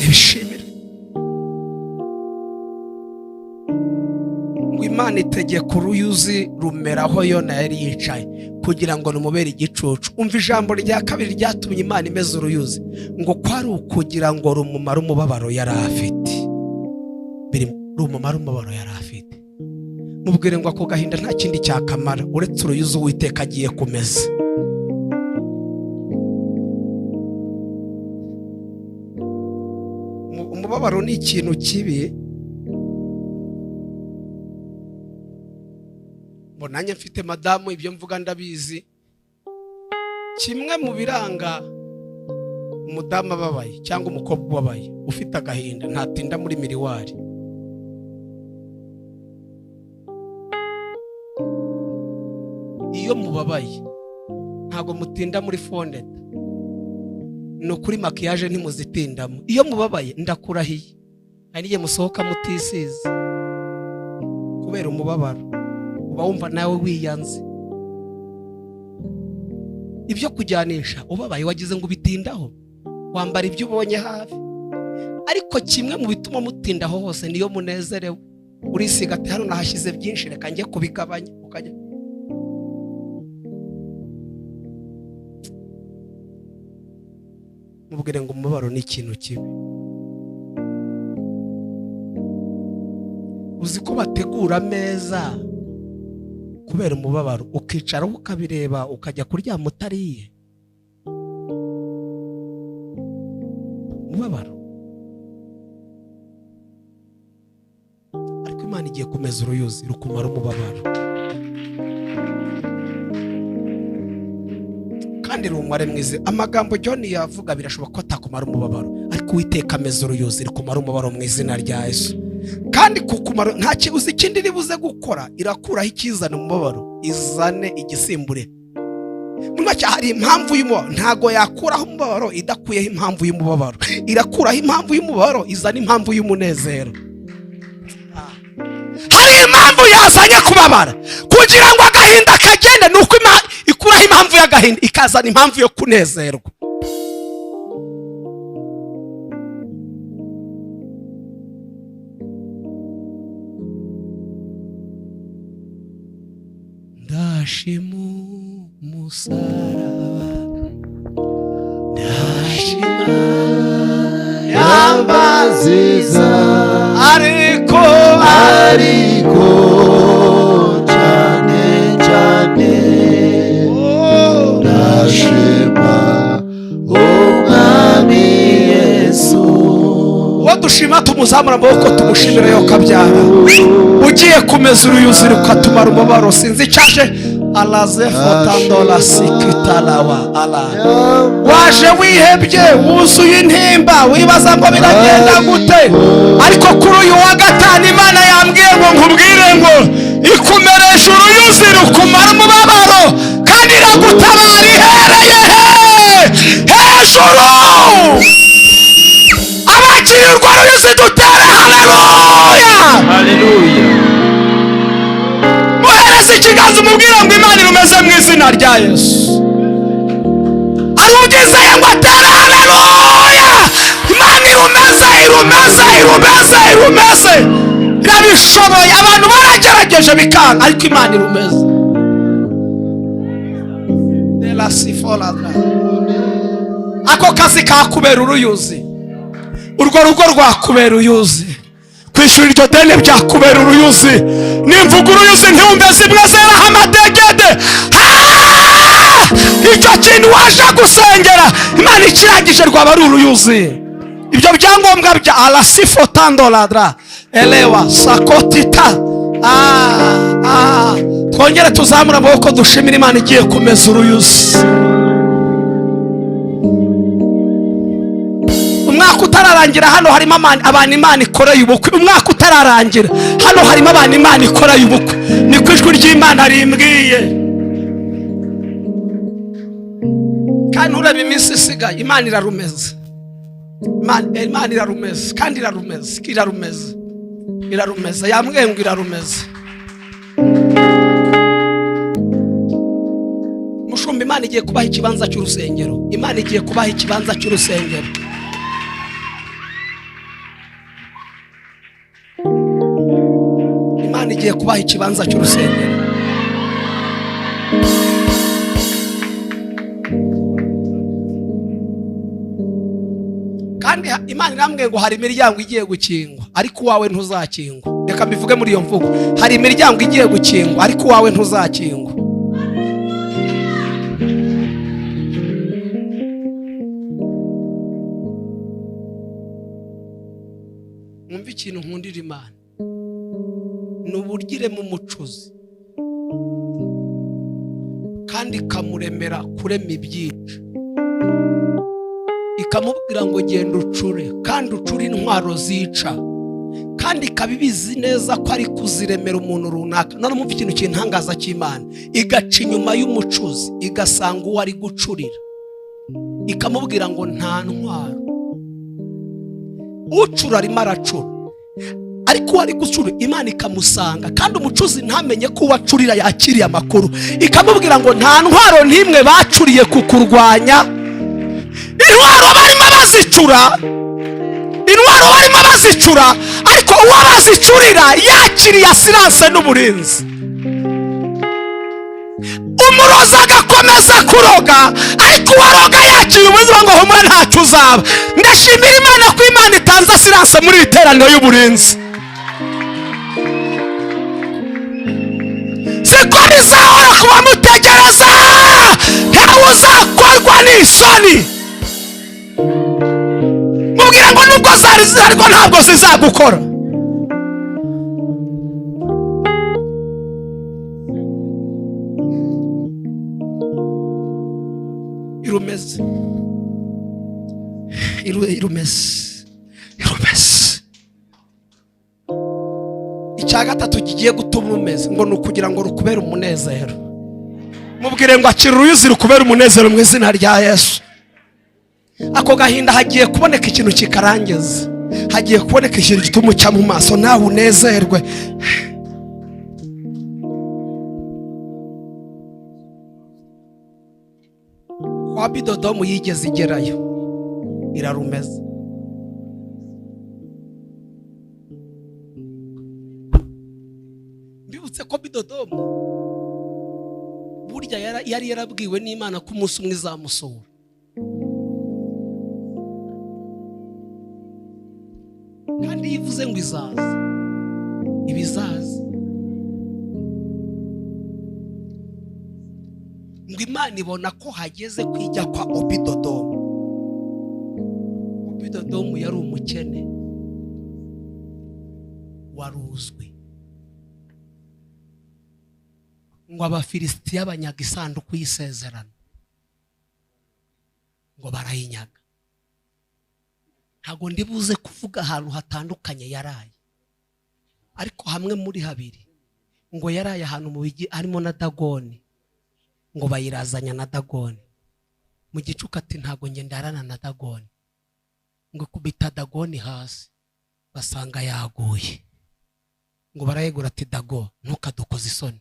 Nibishimira ngo Imana itegeka uruyuzi rumeraho Yona yari yicaye kugira ngo numubere igicucu. Umva ijambo rya kabiri ryatumye Imana imeze uruyuzi, ngo kwari ukugira ngo rumumare umubabaro yari afite. Rumumare umubabaro yari afite. Mubwire ngo ako gahinda nta kindi cyakamara uretse uruyuzi Uwiteka agiye kumeza. Umubabaro ni ikintu kibi. Mbonanye mfite madamu, ibyo mvuga ndabizi. Kimwe mu biranga umudamu ababaye cyangwa umukobwa ubabaye ufite agahinda, ntatinda muri miriwari. Iyo mubabaye ntago mutinda muri fondeta, no kuri makiyaje ntimuzitindamo. Iyo mubabaye ndakurahiye hari igihe musohoka mutisize kubera umubabaro, uba wumva nawe wiyanze. Ibyo kujyanisha ubabaye wagize ngo bitindaho, wambara ibyo ubonye hafi. Ariko kimwe mu bituma mutindaho hose niyo munezerewe. Urisiga ati hano nahashyize byinshi, reka njye kubigabanya. Ukajya mubwire ngo umubabaro ni ikintu kibi. Uzi ko bategura ameza kubera umubabaro, ukicara ukabireba ukajya kuryama utariye. Umubabaro. Ariko Imana igiye kumeza uruyuzi rukumara umubabaro, kandi rumare mwize. Amagambo John yavuga birashoboka ko atakumara umubabaro, ariko Uwiteka ameza uruyuzi rukumara umubabaro mu izina rya Yesu. Kandi kukumara nta kiguzi kindi ribuze gukora, irakuraho ikizana umubabaro izane igisimbure. Mwacya hari impamvu y'umubabaro, ntago yakuraho umubabaro idakuyeho impamvu y'umubabaro. Irakuraho impamvu y'umubabaro izana impamvu y'umunezero. Hari impamvu yazanye kubabara kugira ngo agahinda kagende, nuko ikuraho impamvu y'agahinda ikazana impamvu yo kunezerwa. Ndashima umusaraba, ndashima yambaziza ariko cyane ndashima umwami Yesu. uwo dushima tumuzamura amaboko tumushimire yo kabyara. Ugiye kumeza uruyuzi ukatumara umubabaro sinzi icyaje alaze fotandola sikitalawa ala. Waje wihebye wuzuye intimba wibaza ngo biragenda gute, ariko kuri uyu wa gatanu Imana yambwiye ngo nkubwire ngo ikumereje uruyuzi rukumara umubabaro kandi iragutabara. Ihereye hejuru abakiriye urwo ruyuzi dutere haleluya. Muhereze ikiganza umubwire ngo Imana irumeze mu izina rya Yesu. Arugizeye ngo atere haleluya. Imana irumeze irabishoboye. Abantu baragerageje bikanga ariko Imana irumeze. Ako kazi kakubera uruyuzi, urwo rugo rwakubera uruyuzi, kwishura iryo deni byakubera uruyuzi. Nimvuga uruyuzi ntiwumve zimwe zeraho amadegede. Icyo kintu waje gusengera Imana ikirangije rwaba ari uruyuzi. Ibyo byangombwa bya alasifotandoladra elewa sakotita. Twongere tuzamura amaboko dushimira Imana igiye kumeza uruyuzi. Umwaka utararangira hano harimo abantu Imana ikoreye ubukwe. Umwaka utararangira hano harimo abantu Imana ikoreye ubukwe. Ni ku ijwi ry'Imana rimbwiye. Kandi ureba iminsi isigaye Imana irarumeze. Imana irarumeze kandi irarumeze yambwiye ngo irarumeze. Mushumba Imana igiye kubaha ikibanza cy'urusengero. Imana igiye kubaha ikibanza cy'urusengero. Imana igiye kubaha ikibanza cy'urusengero. Kandi Imana irambwiye ngo hari imiryango igiye gukingwa ariko uwawe ntuzakingwa. Reka mbivuge muri iyo mvugo, hari imiryango igiye gukingwa ariko uwawe ntuzakingwa. Mwumva ikintu nkundira Imana, nuburyo irema umucuzi kandi ikamuremera kurema ibyinshi, ikamubwira ngo genda ucure kandi ucure intwaro zica, kandi ikabibizi neza ko ari kuziremera umuntu runaka. None mwumva ikintu kintangaza cy'Imana, igaca inyuma y'umucuzi igasanga uwo ari gucurira, ikamubwira ngo nta ntwaro. Ucura arimo aracura ariko uwo ari gucura Imana ikamusanga, kandi umucuzi ntamenye ko uwacurira yakiriye amakuru, ikamubwira ngo nta ntwaro n'imwe bacuriye kukurwanya. Intwaro barimo bazicura ariko uwo bazicurira yakiriye asiranse n'uburinzi. Umuroza agakomeza kuroga ariko uwaroga yakiriye ubuzima ngo humura ntacyo uzaba. Ndashimira Imana ko Imana itanze asiranse muri iri teraniro y'uburinzi. Siko bizahora kuba mutegereza, ntawe uzakorwa n'isoni. Mubwira ngo nubwo zari ariko ntabwo zizagukora. Irumeze. Icya gatatu kigiye gutuma umeze ngo nukugira ngo rukubere umunezero. Mubwire ngo akira uruyuzi rukubere umunezero mu izina rya Yesu. Ako gahinda hagiye kuboneka ikintu kikarangiza, hagiye kuboneka ikintu gituma ucya mu maso nawe unezerwe. Obidodomu yigeze igerayo irarumeza. Mbibutse ko Obidodomu burya yari yarabwiwe n'Imana ko umunsi umwe izamusura. Kandi yivuze ngo izaza, ibizaza, ngo Imana ibona ko hageze kwijya kwa Obidodomu. Obidodomu yari umukene waruzwe, ngo Abafilisitiya banyaga isanduku y'isezerano, ngo barayinyaga. Ntago ndibuze kuvuga ahantu hatandukanye yaraye, ariko hamwe muri habiri ngo yaraye ahantu mu bigi harimo na Dagoni, ngo bayirazanya na Dagoni. Mu gicuku ati ntago nge ndarana na Dagoni, ngo kubita Dagoni hasi basanga yaguye, ngo barayegura ati Dago ntukadukoze isoni,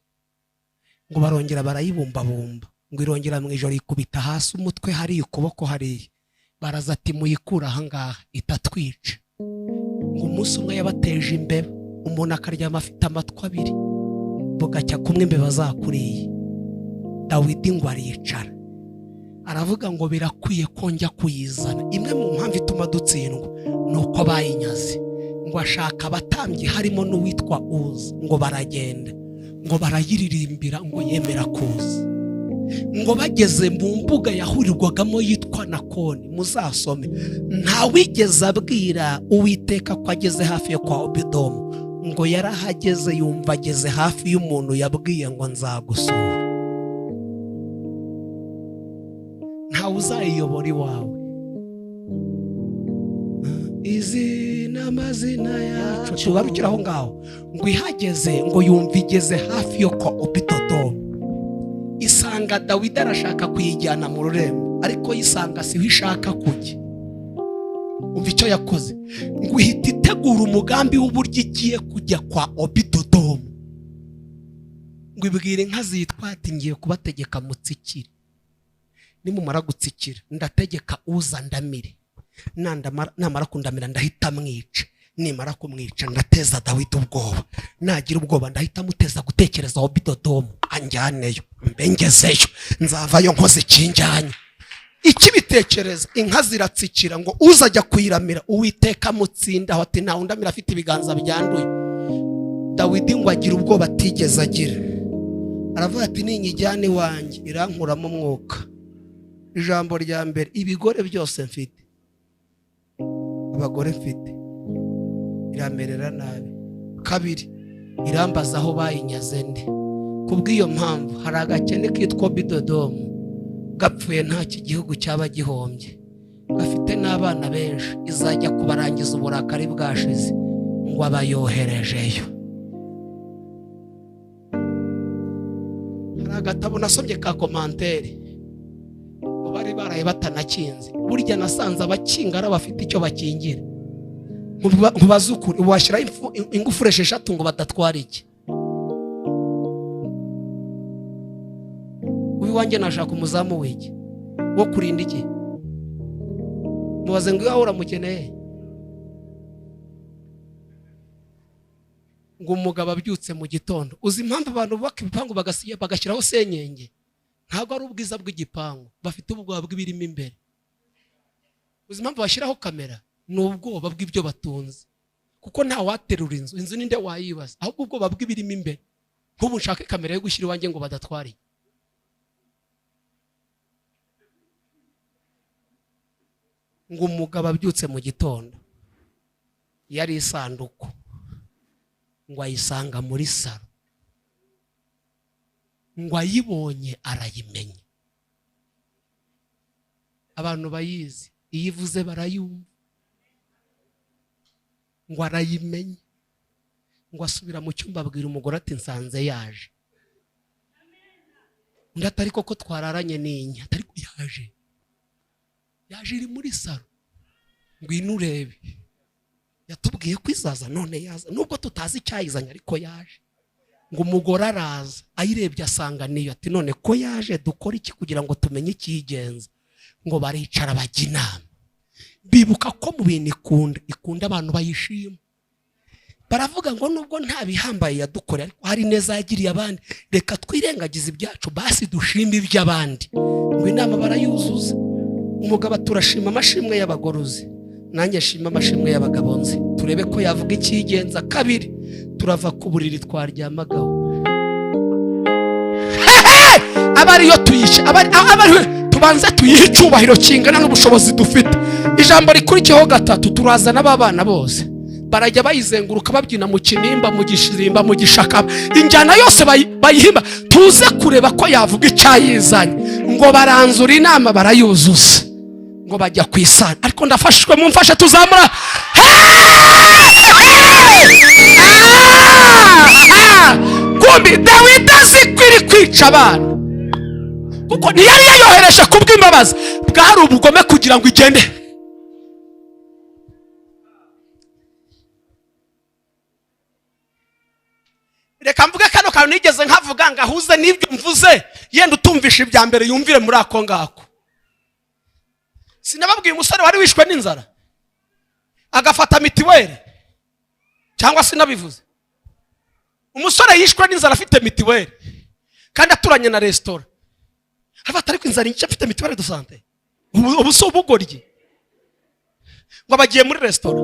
ngo barongera barayibumbabumba, ngo irongera mu ijoro ikubita hasi umutwe hari ukuboko hari, baraza ati muyikura ahangaha itatwica. Ngo umunsi umwe yabateje imbeba, umuntu akaryama afite amatwi abiri, bugacya kumwe imbeba zakuriye. Dawidi ngo aricara aravuga ngo birakwiye ko njya kuyizana. Imwe mu mpamvu ituma dutsindwa nuko bayinyaze. Ngo ashaka abatambyi harimo n'uwitwa Uza, ngo baragenda, ngo barayiririmbira, ngo yemera kuza. Ngo bageze mu mbuga yahurirwagamo yitwa Nakoni, muzasome, nta wigeze abwira Uwiteka ko ageze hafi yo kwa Obidomu. Ngo yarahageze yumva ageze hafi y'umuntu yabwiye ngo nzagusura. Nta uzayiyobora iwawe. Izina amazina yacu tugarukira aho ngaho. Ngo ihageze ngo yumva igeze hafi yo kwa Obidodomu. Isanga Dawidi arashaka kuyijyana mu rurembo, ariko yisanga siho ishaka kujya. Umva icyo yakoze, ngo ihita itegura umugambi w'uburyo igiye kujya kwa Obidodomu. Ngo ibwire inka zitwa ati ngiye kubategeka mutsikire, nimumara gutsikira ndategeka Uza ndamire, namara kundamira ndahita mwica, nimara kumwica ndateza Dawidi ubwoba, nagira ubwoba ndahita muteza gutekereza Obidodomu anjyaneyo, mbengezeyo, nzavayo nkoze kinjyanye. Ikibitekereza inka ziratsikira, ngo Uza ajya kuyiramira, Uwiteka mutsinda ati nta undamira afite ibiganza byanduye. Dawidi ngo agira ubwoba atigeze agira, aravuga ati ninyijyane wanjye irankuramo umwuka. Ijambo rya mbere, ibigore byose mfite, abagore mfite, iramerera nabi. Kabiri, irambaza aho bayinyaze ndi. Kubw'iyo mpamvu hari agakene kitwa Obidodomu gapfuye ntacyo igihugu cyaba gihombye, gafite n'abana benshi, izajya kubarangiza uburakari bwashize, ngo abayoherejeyo. Hari agatabo nasomye ka komantere, ngo bari baraye batanakinze. Burya nasanze abakingara bafite icyo bakingira. Nkubaza ukuri, washyira ingufure 6 ngo badatwara iki? Wanjye nashaka umuzamu w'iki wo kurinda iki? Mubaze ngo iwawe uramukeneye. Ngo umugabo abyutse mu gitondo, uzi impamvu abantu bubaka ibipangu bagashyiraho senyenge? Ntabwo ari ubwiza bw'igipangu, bafite ubwoba bw'ibirimo imbere. Uzi impamvu bashyiraho kamera? Ni ubwoba bw'ibyo batunze, kuko nta waterura inzu ninde wayibaza, ahubwo ubwoba bw'ibirimo imbere. Nk'ubu nshaka kamera yo gushyira iwanjye ngo badatware. Ngo umugabo abyutse mu gitondo, yari isanduku, ngo ayisanga muri saro, ngo ayibonye arayimenya. Abantu bayizi, iyo ivuze barayumva. Ngo arayimenya, ngo asubira mu cyumba abwira umugore ati nsanze yaje. Undi atari koko twararanye n'inya, atari yaje iri muri saro, ngwino urebe, yatubwiye ko izaza none yaza, nubwo tutazi icyayizanye ariko yaje. Ngo umugore araza, ayirebye asanga niyo, ati none ko yaje dukora iki kugira ngo tumenye ikigenza? ngo baricara bajya inama, bibuka ko mu bintu ikunda abantu bayishima. Baravuga ngo nubwo nta bihambaye yadukoreye ariko hari neza yagiriye abandi, reka twirengagize ibyacu basi dushime iby'abandi. Ngo inama barayuzuza. Umugabo turashima amashimwe y'abagorozi, nanjye shima amashimwe y'abagabo nzi, turebe ko yavuga ikigenza. Kabiri, turava ku buriri twaryamagaho. Abariyo tuyishe, abari tubanze tuyihe icyubahiro kingana n'ubushobozi dufite. Ijambo rikurikiyeho gatatu, turazana abana bose barajya bayizenguruka babyina mu kinimba, mu gishirimba, mu gishakaba, injyana yose bayihimba, tuze kureba ko yavuga icyayizanye. Ngo baranzura inama barayuzuza, ngo bajya ku isana. Ariko ndafashwe, mumfashe tuzamura. Kumbi Dawidi azikwiri kwica abana, kuko ntiyari yayohereje kubw'imbabazi, bwari ubugome kugira ngo igende. Reka mvuge kano kantu nigeze nkavuga ngahuze n'ibyo mvuze, yenda utumvisha ibya mbere yumvire muri ako ngako. Sinababwiye umusore wari wishwe n'inzara agafata mitiweli, cyangwa sinabivuze? Umusore yishwe n'inzara afite mitiweli kandi aturanye na resitora. Afata ariko inzara nyinshi afite mitiweli de sante, ubu so bugoryi. Ngo bagiye muri resitora,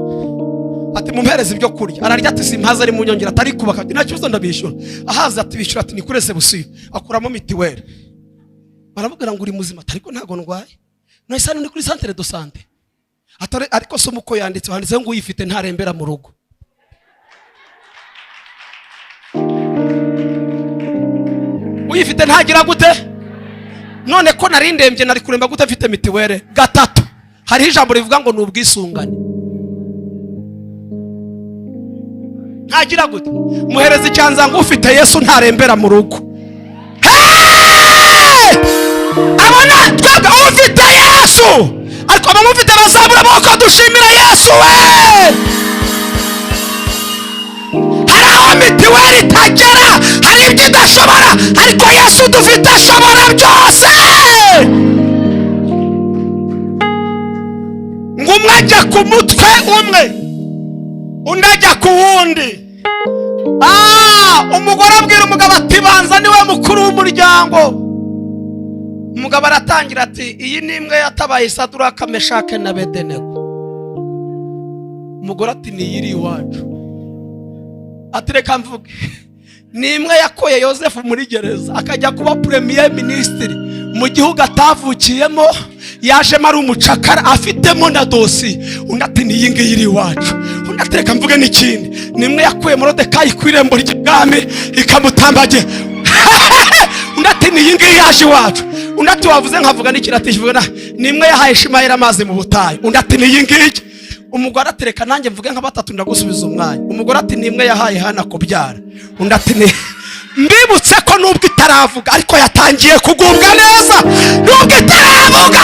ati mumpereze ibyo kurya. Ararya ati simpaza, ari mu nyongera, atari kubaka, ati nta kibazo ndabishyura. Ahaza ati bishyura, ati nikurese busiyo, akuramo mitiweli. Baravugira ngo uri muzima, ariko ntago ndwaye. No isano ni kuri centre de santé. Ariko so muko yanditse, handitse ngo uyifite ntarembera mu rugo. Uyifite ntagira gute? None ko narindembye nari kuremba gute mfite mitiweli? Gatatu, hari ijambo rivuga ngo n'ubwisungane. Ntagira gute? Muhereze icyanza ngo ufite Yesu ntarembera mu rugo. Abona twebwe ufite Yesu, ariko abamufite bazabura amaboko dushimira Yesu we. Hari aho mitiweli itagera, hari ibyo idashobora, ariko Yesu dufite ashobora byose. Ngo umwe ajya ku mutwe umwe, undi ajya ku wundi. Umugore abwira umugabo ati banza niwe mukuru w'umuryango. Umugabo aratangira ati iyi ni imwe yatabaye Saduraka, Meshake na Abedenego. Umugore ati ni iri iwacu. Ati reka mvuge, ni imwe yakoye Yosefu muri gereza akajya kuba premier ministre mu gihugu atavukiyemo, yajemo ari umucakara afitemo na dosi. Undi ati ni iyi ngiyi iri iwacu. Undi ati reka mvuge n'ikindi, ni imwe yakuye Morodekayi ku irembo ry'ibwami ikamutambagira. Undi ati ni iyi ngiyi yaje iwacu. Undi ati wavuze nkavuga n'ikirativuga, ni imwe yahaye Ishimayeli amazi mu butayu. Undi ati ni iyi ngiyi. Umugore ati reka nanjye mvuge nka batatu ndagusubiza umwanya. Umugore ati ni imwe yahaye Hana kubyara. Undi ati ni mbibutse ko nubwo itaravuga ariko yatangiye kugubwa neza, nubwo itaravuga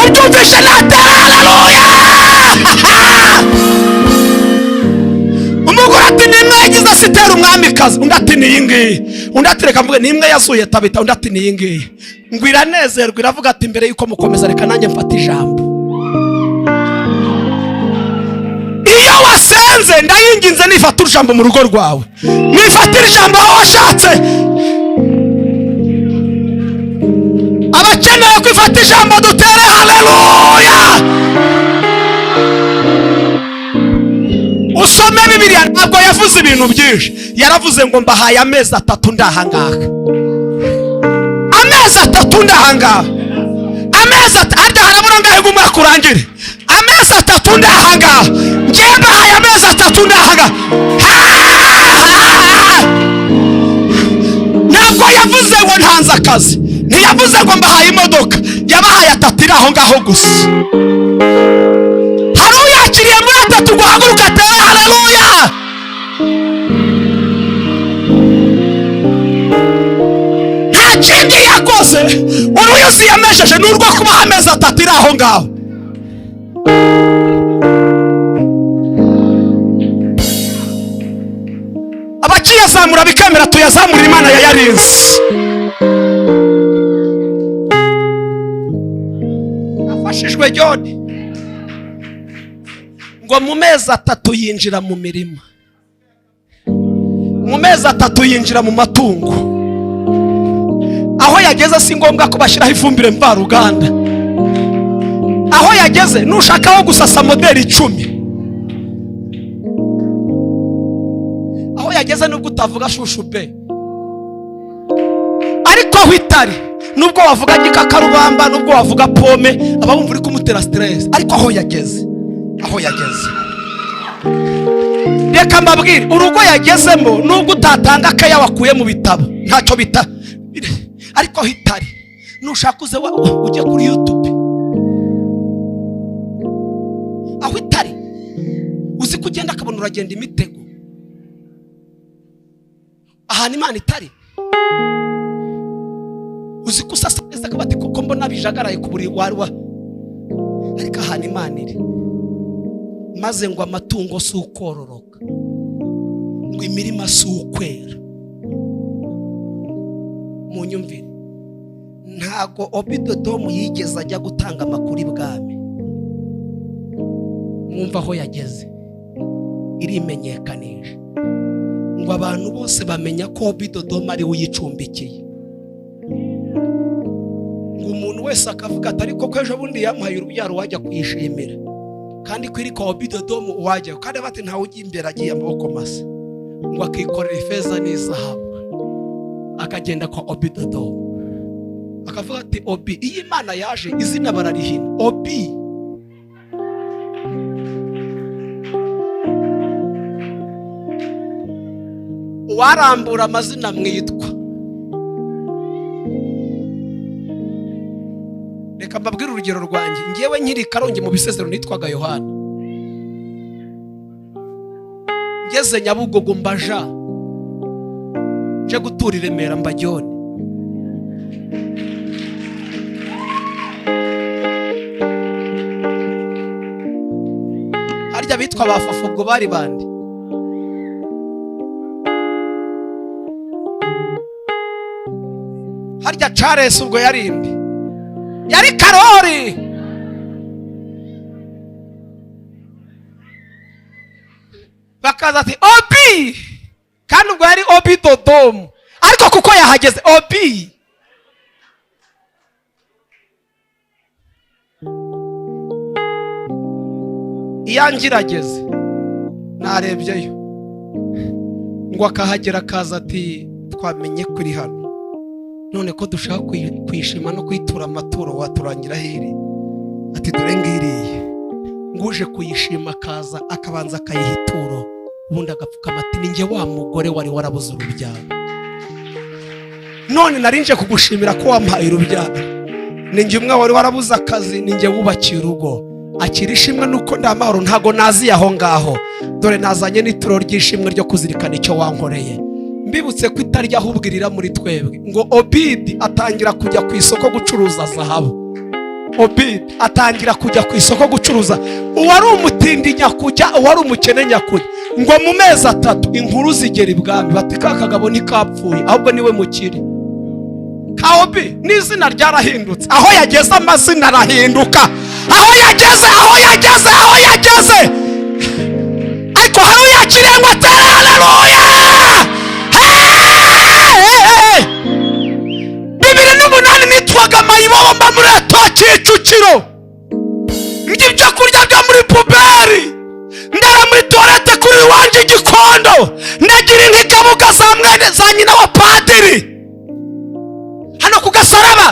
ubyumvishe natera. Haleluya. Umugore ati ni imwe yagize Asiteri umwamikazi. Undi ati ni iyi ngiyi. Undi ati reka mvuge ni imwe yasuye Tabita. Undi ati ni iyi ngiyi. Ngo iranezerwa iravuga ati mbere yuko mukomeza reka nanjye mfata ijambo. Iyo wasenze ndayinginze nifata ijambo mu rugo rwawe, nifatira ijambo aho washatse. Abakeneye kwifata ijambo dutere haleluya. Usome Bibiliya, ntabwo yavuze ibintu byinshi, yaravuze ngo mbahaye amezi 3 ndahangaha. Amezi 3 ndahangaha. Amezi 3 arya harabura ngahe ngo umwaka urangire. Amezi 3 ndahangaha. Ngiye mbahaye amezi 3 ndahangaha. Ntabwo yavuze ngo ntanze akazi, ntiyavuze ngo mbahaye imodoka, yabahaye 3 iri aho ngaho gusa. Hari uyakiriye muri 3 guhaguruka atere haleluya. Nta kindi yakoze. Uruyuzi yamesheje n'urwo kubaha amezi 3 iri aho ngaho. Abakiyazamura bikamera tuyazamura Imana yayarinze. yakijijwe Joni ngo mu mezi 3 yinjira mu mirima, mu mezi 3 yinjira mu matungo. Aho yageze si ngombwa ko bashyiraho ifumbire mvaruganda. Aho yageze nushakaho gusasa modeli 10. Aho yageze nubwo utavuga shushu be, ariko aho itari nubwo wavuga gikakarubamba, nubwo wavuga pome, ababumva uri kumutera stress. Ariko aho yageze, aho yageze, reka mbabwire, urugo yagezemo nubwo utatanga kaya wakuye mu bitabo ntacyo bita. Ariko aho itari nushaka uze ujye kuri YouTube. Aho itari uzi kugenda akabona uragenda imitego. Aha ni Imana itari uzi kusasa neza akabati kuko mbona bijagaraye ku buri warwa. Ariko aha ni Imana iri, maze ngo amatungo si ukororoka, ngo imirima si ukwera. Mu nyumvire, ntago Obidodomu yigeze ajya gutanga amakuru ibwami. Mwumva aho yageze irimenyekanisha, ngo abantu bose bamenya ko Obidodomu ari we uyicumbikiye. Ngo umuntu wese akavuga ati ariko ko ejo bundi yamuhaye urubyaro wajya kuyishimira, kandi ko iri ko Obidodomu wajya, kandi bati ntawe ujya imbere agiye amaboko masa. Ngo akikorera ifeza n'izahabu akagenda kwa Obidodomu akavuga ati Obi, iyi Imana yaje izina bararihina Obi. Warambura amazina mwitwa. Reka mbabwire urugero rwanjye. Ngewe nkiri Karongi mu Bisesero nitwaga Yohana, ngeze Nyabugogo mbaja nje gutura i Remera mba Joni. Harya bitwa bafafu ubwo bari bandi? Harya Charles ubwo yarindi? Yari Karori. Bakaza ati Obi, kandi ubwo yari Obidodomu, ariko kuko yahageze Obi. Iyangirageze narebyeyo ngo akahagera kaza ati twamenye kuri hano, none ko dushaka kwishima no kwitura amaturo waturangira hiri. Ati dore ngiriye, nguje kuyishima kaza akabanza akayihituro, ubundi agapfukama ati ninjye wa mugore wari warabuze urubyaro, none narinje kugushimira ko wampaye urubyaro. Ninjye umwe wari warabuze akazi, ninjye wubakiye urugo. Akira ishimwe nuko ndamahoro, ntago nazi aho ngaho, dore nazanye n'ituro ry'ishimwe ryo kuzirikana icyo wankoreye. Mbibutse ko itarya ahubwirira muri twebwe ngo Obidi atangira kujya ku isoko gucuruza zahabu. Obidi atangira kujya ku isoko gucuruza, uwari umutindi nyakujya, uwari umukene nyakujya. Ngo mu mezi 3 inkuru zigera ibwami, bati ka kagabo ntikapfuye ahubwo niwe mukiri. Kaobi n'izina ryarahindutse, aho yageze amazina arahinduka, aho yageze ariko hari uyakiriye ngo atere haleluya. 2008 nitwaga Mayibobo mba muri Kicukiro, ndya ibyo kurya byo muri puberi, ndara muri toilette kuri wanje Gikondo, ndagira nk'ikabuga za mwene za nyina wa padiri hano ku Gasaraba,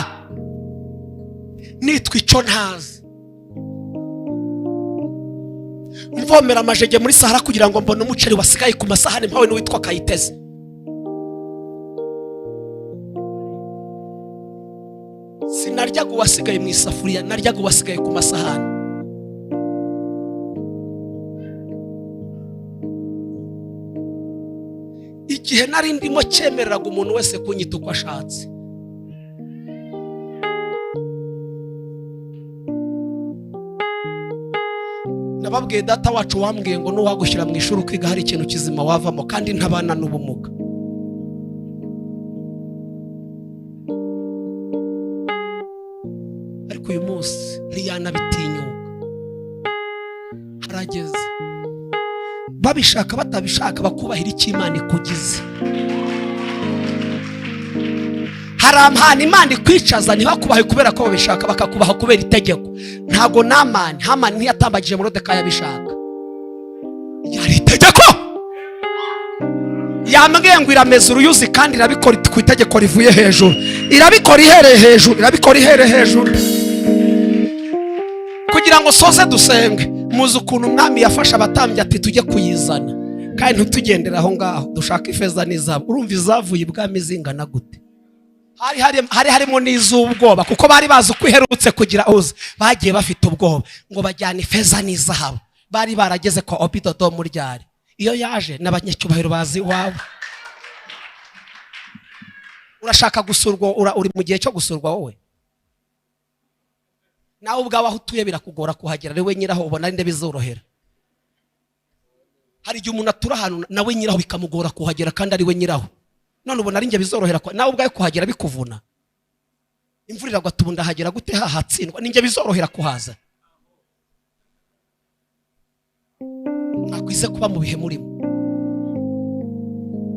nitwa icyo ntazi. Mvomera amajege muri Sahara kugira ngo mbone umuceri wasigaye ku masahani mpawe n'uwitwa Kayiteze. Sinaryaga uwasigaye mu isafuriya, naryaga uwasigaye ku masahani. Igihe nari ndimo cyemereraga umuntu wese kunyita uko ashatse. Nababwiye data wacu wambwiye ngo nuwagushyira mu ishuri kwiga hari ikintu kizima wavamo, kandi ntabana n'ubumuga. ariko uyu munsi ntiyanabitinyuka. Harageze babishaka batabishaka bakubahira icyo Imana ikugize. Hari amahane Imana ikwicaza ntibakubahe kubera ko babishaka, bakakubaha kubera itegeko. Ntago Hamani ntiyatambagije Moridekayi abishaka, yari itegeko. Yambwiye ngo irameza uruyuzi kandi irabikora ku itegeko rivuye hejuru, irabikora ihereye hejuru, irabikora ihereye hejuru. Kugira ngo soze dusenge, muzi ukuntu umwami yafasha abatambyi ati tujye kuyizana, kandi ntutugendera aho ngaho, dushaka ifeza n'izahabu. Urumva izavuye ibwami zingana gute? Hari harimo n'iz'ubwoba, kuko bari bazi uko iherutse kugira uza, bagiye bafite ubwoba ngo bajyane ifeza n'izahabu. Bari barageze kwa Obidodo muri ryari, iyo yaje n'abanyacyubahiro bazi iwawe. Urashaka gusurwa, uri mu gihe cyo gusurwa wowe nawe ubwawe aho utuye birakugora kuhagera, ari we nyiraho ubona ari nde bizorohera. Hari igihe umuntu atura ahantu nawe nyiraho bikamugora kuhagera kandi ari we nyiraho, none ubona ari nge bizorohera nawe ubwawe kuhagera bikuvuna. Imvura iragwa tubunda hagera gute hahatsindwa, ni nge bizorohera kuhaza. Nakwize kuba mu bihe murimo.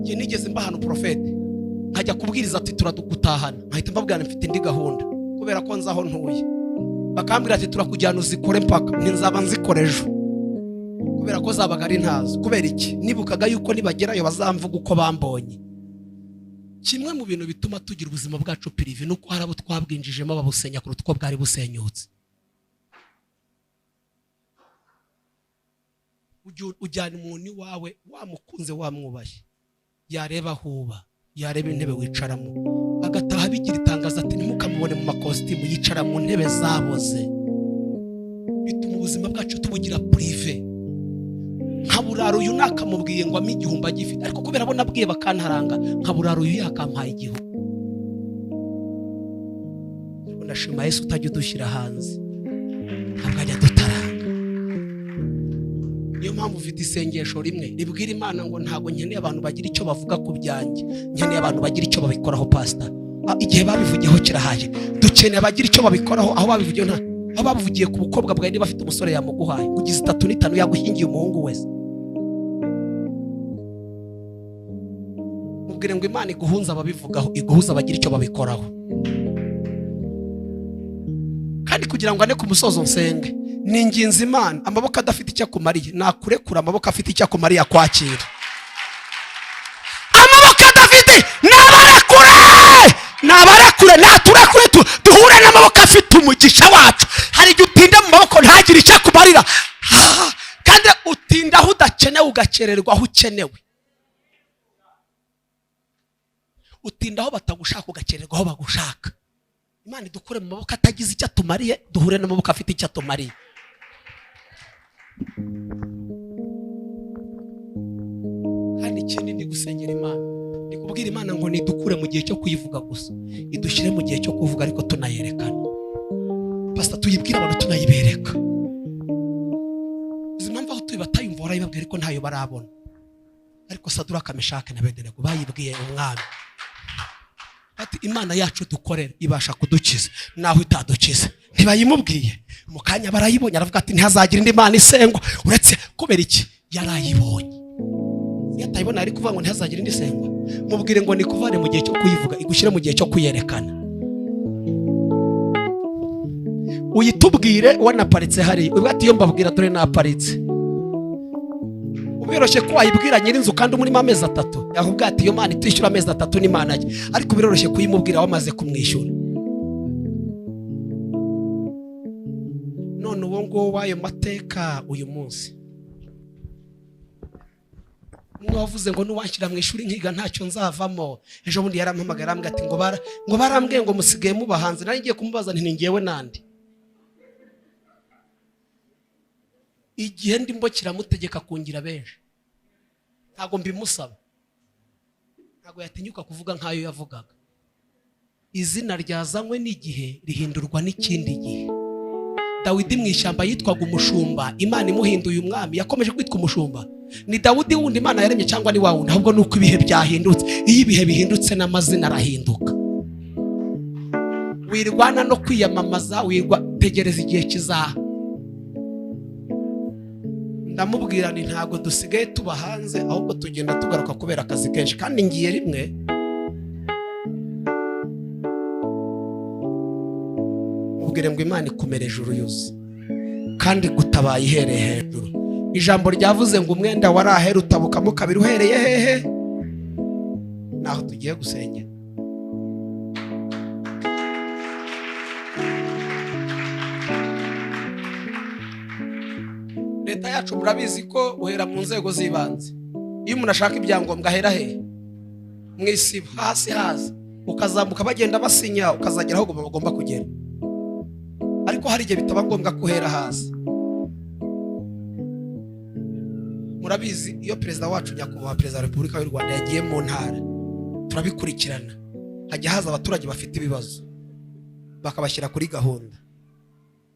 Nge nigeze mba hano profete nkajya kubwiriza ati turadugutahana, nkahita mbabwira mfite indi gahunda kubera ko nzaho ntuye. Bakambwira ati turakujyana uzikore mpaka, nzaba nzikore ejo kubera ko zabaga ari ntazo. Kubera iki? Nibukaga yuko nibagerayo bazamvuga uko bambonye. Kimwe mu bintu bituma tugira ubuzima bwacu prive nuko hari abo twabwinjijemo babusenya kuruta uko bwari busenyutse. Ujyana umuntu wawe wamukunze wamwubashye, yareba huba, yareba intebe wicaramo, agataha bigira itangaza ati ntimukamubone mu makositimu yicara mu ntebe zaboze. Bituma ubuzima bwacu tubugira prive. Nkaburara uyu nakamubwiye ngo ami igihumbi agifite, ariko kubera bo nabwiye bakantaranga, nkaburara uyu yakampaye igihumbi. Ndashima Yesu utajya udushyira hanze, ntabwo dutaranga. Niyo mpamvu ufite isengesho rimwe ribwira Imana ngo ntabwo nkeneye abantu bagira icyo bavuga ku byanjye, nkeneye abantu bagira icyo babikoraho. Pastor, igihe babivugiyeho kirahaje, dukeneye abagira icyo babikoraho. Aho babivugiye aho babivugiye ku bukobwa bwawe, niba afite umusore yamuguhaye ugize 3 n'itanu yaguhingiye umuhungu wese, mubwire ngo Imana iguhunza ababivugaho, iguhuza abagira icyo babikoraho. Kandi kugira ngo ane ku musozo nsenge, ni inginzi Imana amaboko adafite icyo akumariye nakurekura, amaboko afite icyo akumariye akwakira. Amaboko adafite nabarekure naturekure duhure n'amaboko afite umugisha wacu. Hari igihe utinda mu maboko ntagire icyo akumarira, kandi utinda aho udakenewe ugakererwa aho ukenewe. Utinda aho batagushaka ugakererwa aho bagushaka. Imana idukure mu maboko atagize icyo atumariye, duhure n'amaboko afite icyo atumariye. Kandi ikindi ni gusengera Imana, ni kubwira Imana ngo nidukure mu gihe cyo kuyivuga gusa, idushyire mu gihe cyo kuvuga ariko tunayerekana. Pastor, tuyibwira abantu tunayibereka. Izi mpamvu aho tuyibataye barayibabwira ariko ntayo barabona. Ariko Saduraka, Meshaki na Abedenego bayibwiye umwami ati Imana yacu dukorera ibasha kudukiza naho itadukiza. Ntibayimubwiye mu kanya barayibonye, aravuga ati ntihazagira indi Imana isengwa uretse. Kubera iki? Yarayibonye. Yatayibona ari kuvuga ngo ntihazagira indi isengwa, mubwire ngo nikuvane mu gihe cyo kuyivuga, igushyire mu gihe cyo kuyerekana. Uyitubwire wanaparitse hari, ubwo ati iyo mbabwira dore naparitse. Biroroshye ko wayibwira nyirinzu kandi umurimo amezi 3, yavuga ati iyo Mana itwishyura amezi 3 ni Imana ye, ariko biroroshye kuyimubwira wamaze kumwishyura. None uwo ngo wayo mateka uyu munsi mwavuze ngo nuwanshyira mu ishuri nkiga ntacyo nzavamo. Ejo bundi yarampamagara ambwira ati ngo barambwiye ngo musigaye mubahanze. Nari ngiye kumubaza nti ngewe nande? Igihe ndimbo kiramutegeka kungira benshi, ntago mbimusaba, ntago yatinyuka kuvuga nkayo yavugaga. Izina ryazanywe n'igihe rihindurwa n'ikindi gihe. Dawidi mu ishyamba yitwaga umushumba, Imana imuhinduye umwami yakomeje kwitwa umushumba. Ni Dawudi wundi Imana yaremye cyangwa ni wa wundi? Ahubwo nuko ibihe byahindutse. Iyo ibihe bihindutse n'amazina arahinduka. wirwana no kwiyamamaza, tegereza igihe kizaha. Ndamubwira ni ntago dusigaye tuba hanze, ahubwo tugenda tugaruka kubera akazi kenshi. Kandi ngiye rimwe mubwire ngo Imana ikumereje uruyuzi kandi igutabaye ihereye hejuru. Ijambo ryavuze ngo umwenda wari ahera utabukamo kabiri uhereye hehe? Naho tugiye gusengera. Leta yacu murabizi ko uhera mu nzego z'ibanze. Iyo umuntu ashaka ibyangombwa ahera hehe? Mu isibo hasi haza, ukazamuka bagenda basinya, ukazagera aho bagomba kugera. Ariko hari igihe bitaba ngombwa kuhera hasi. Murabizi iyo perezida wacu nyakubahwa perezida wa Repubulika y'u Rwanda yagiye mu ntara, turabikurikirana. Hajya haza abaturage bafite ibibazo, bakabashyira kuri gahunda.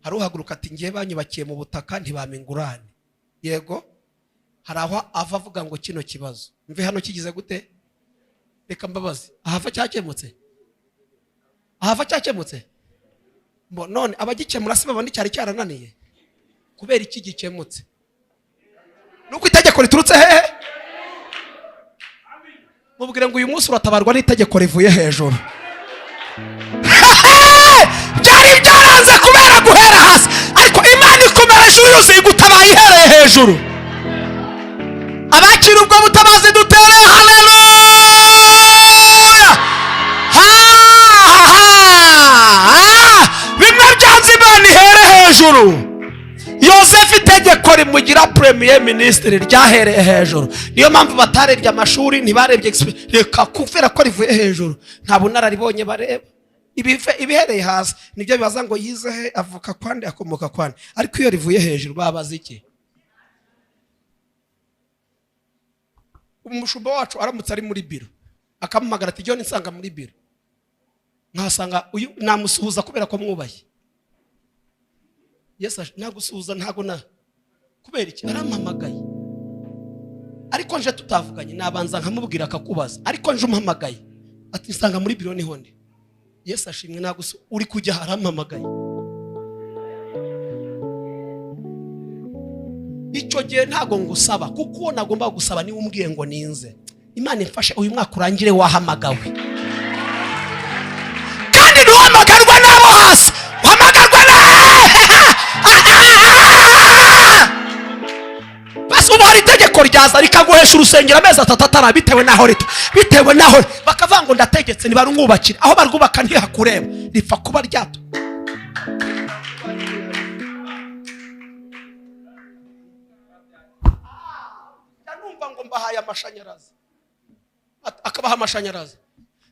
Hari uhaguruka ati ngiye banyubakiye mu butaka ntibampa ingurane. Yego, hari aho ava avuga ngo kino kibazo mve hano kigize gute? Reka mbabazi, ahava cyakemutse? Ahava cyakemutse? None abagikemura si babandi cyari cyarananiye? Kubera iki gikemutse? Nuko itegeko riturutse hehe? Mubwire ngo uyu munsi uratabarwa n'itegeko rivuye hejuru. Byari byaranze kubera guhera hasi, ariko Imana ikumereje uruyuzi igutabaye ihereye hejuru. Abakira ubwo butabazi dutere haleluya. Bimwe byanze Imana ihere hejuru. Yosefu itegeko rimugira premier ministre ryahereye hejuru. Niyo mpamvu batarebye amashuri, ntibarebye reka kuvera ko rivuye hejuru. Nta bunararibonye bareba. Ibihereye hasi nibyo bibaza ngo yize he, avuka kwande, akomoka kwande. Ariko iyo rivuye hejuru babaza iki? Umushumba wacu aramutse ari muri biro, akamuhamagara ati John nsanga muri biro, nkasanga uyu namusuhuza kubera ko mwubaye. Yes, nagusuhuza ntago na kubera iki? Arampamagaye. Ariko nje tutavuganye, nabanza nkamubwira akakubaza. Ariko nje umuhamagaye ati nsanga muri biro niho ndi. Yes, ashimwe nagusu uri kujya harampamagaye. Icyo gihe ntago ngusaba, kuko nagomba gusaba ni umbwiye ngo ninze. Imana imfashe uyu mwaka urangire wahamagawe. Kandi ntuhamagarwa nabo hasi, uhamagarwa na basi ubu hari itegeko ryaza rikaguhesha urusengero amezi 3 atara bitewe naho rito, bitewe naho bakavuga ngo ndategetse nibarumwubakira, aho barwubaka ntihakureba, ripfa kuba ryato. Yanumva ngo mbahaye amashanyarazi, akabaha amashanyarazi,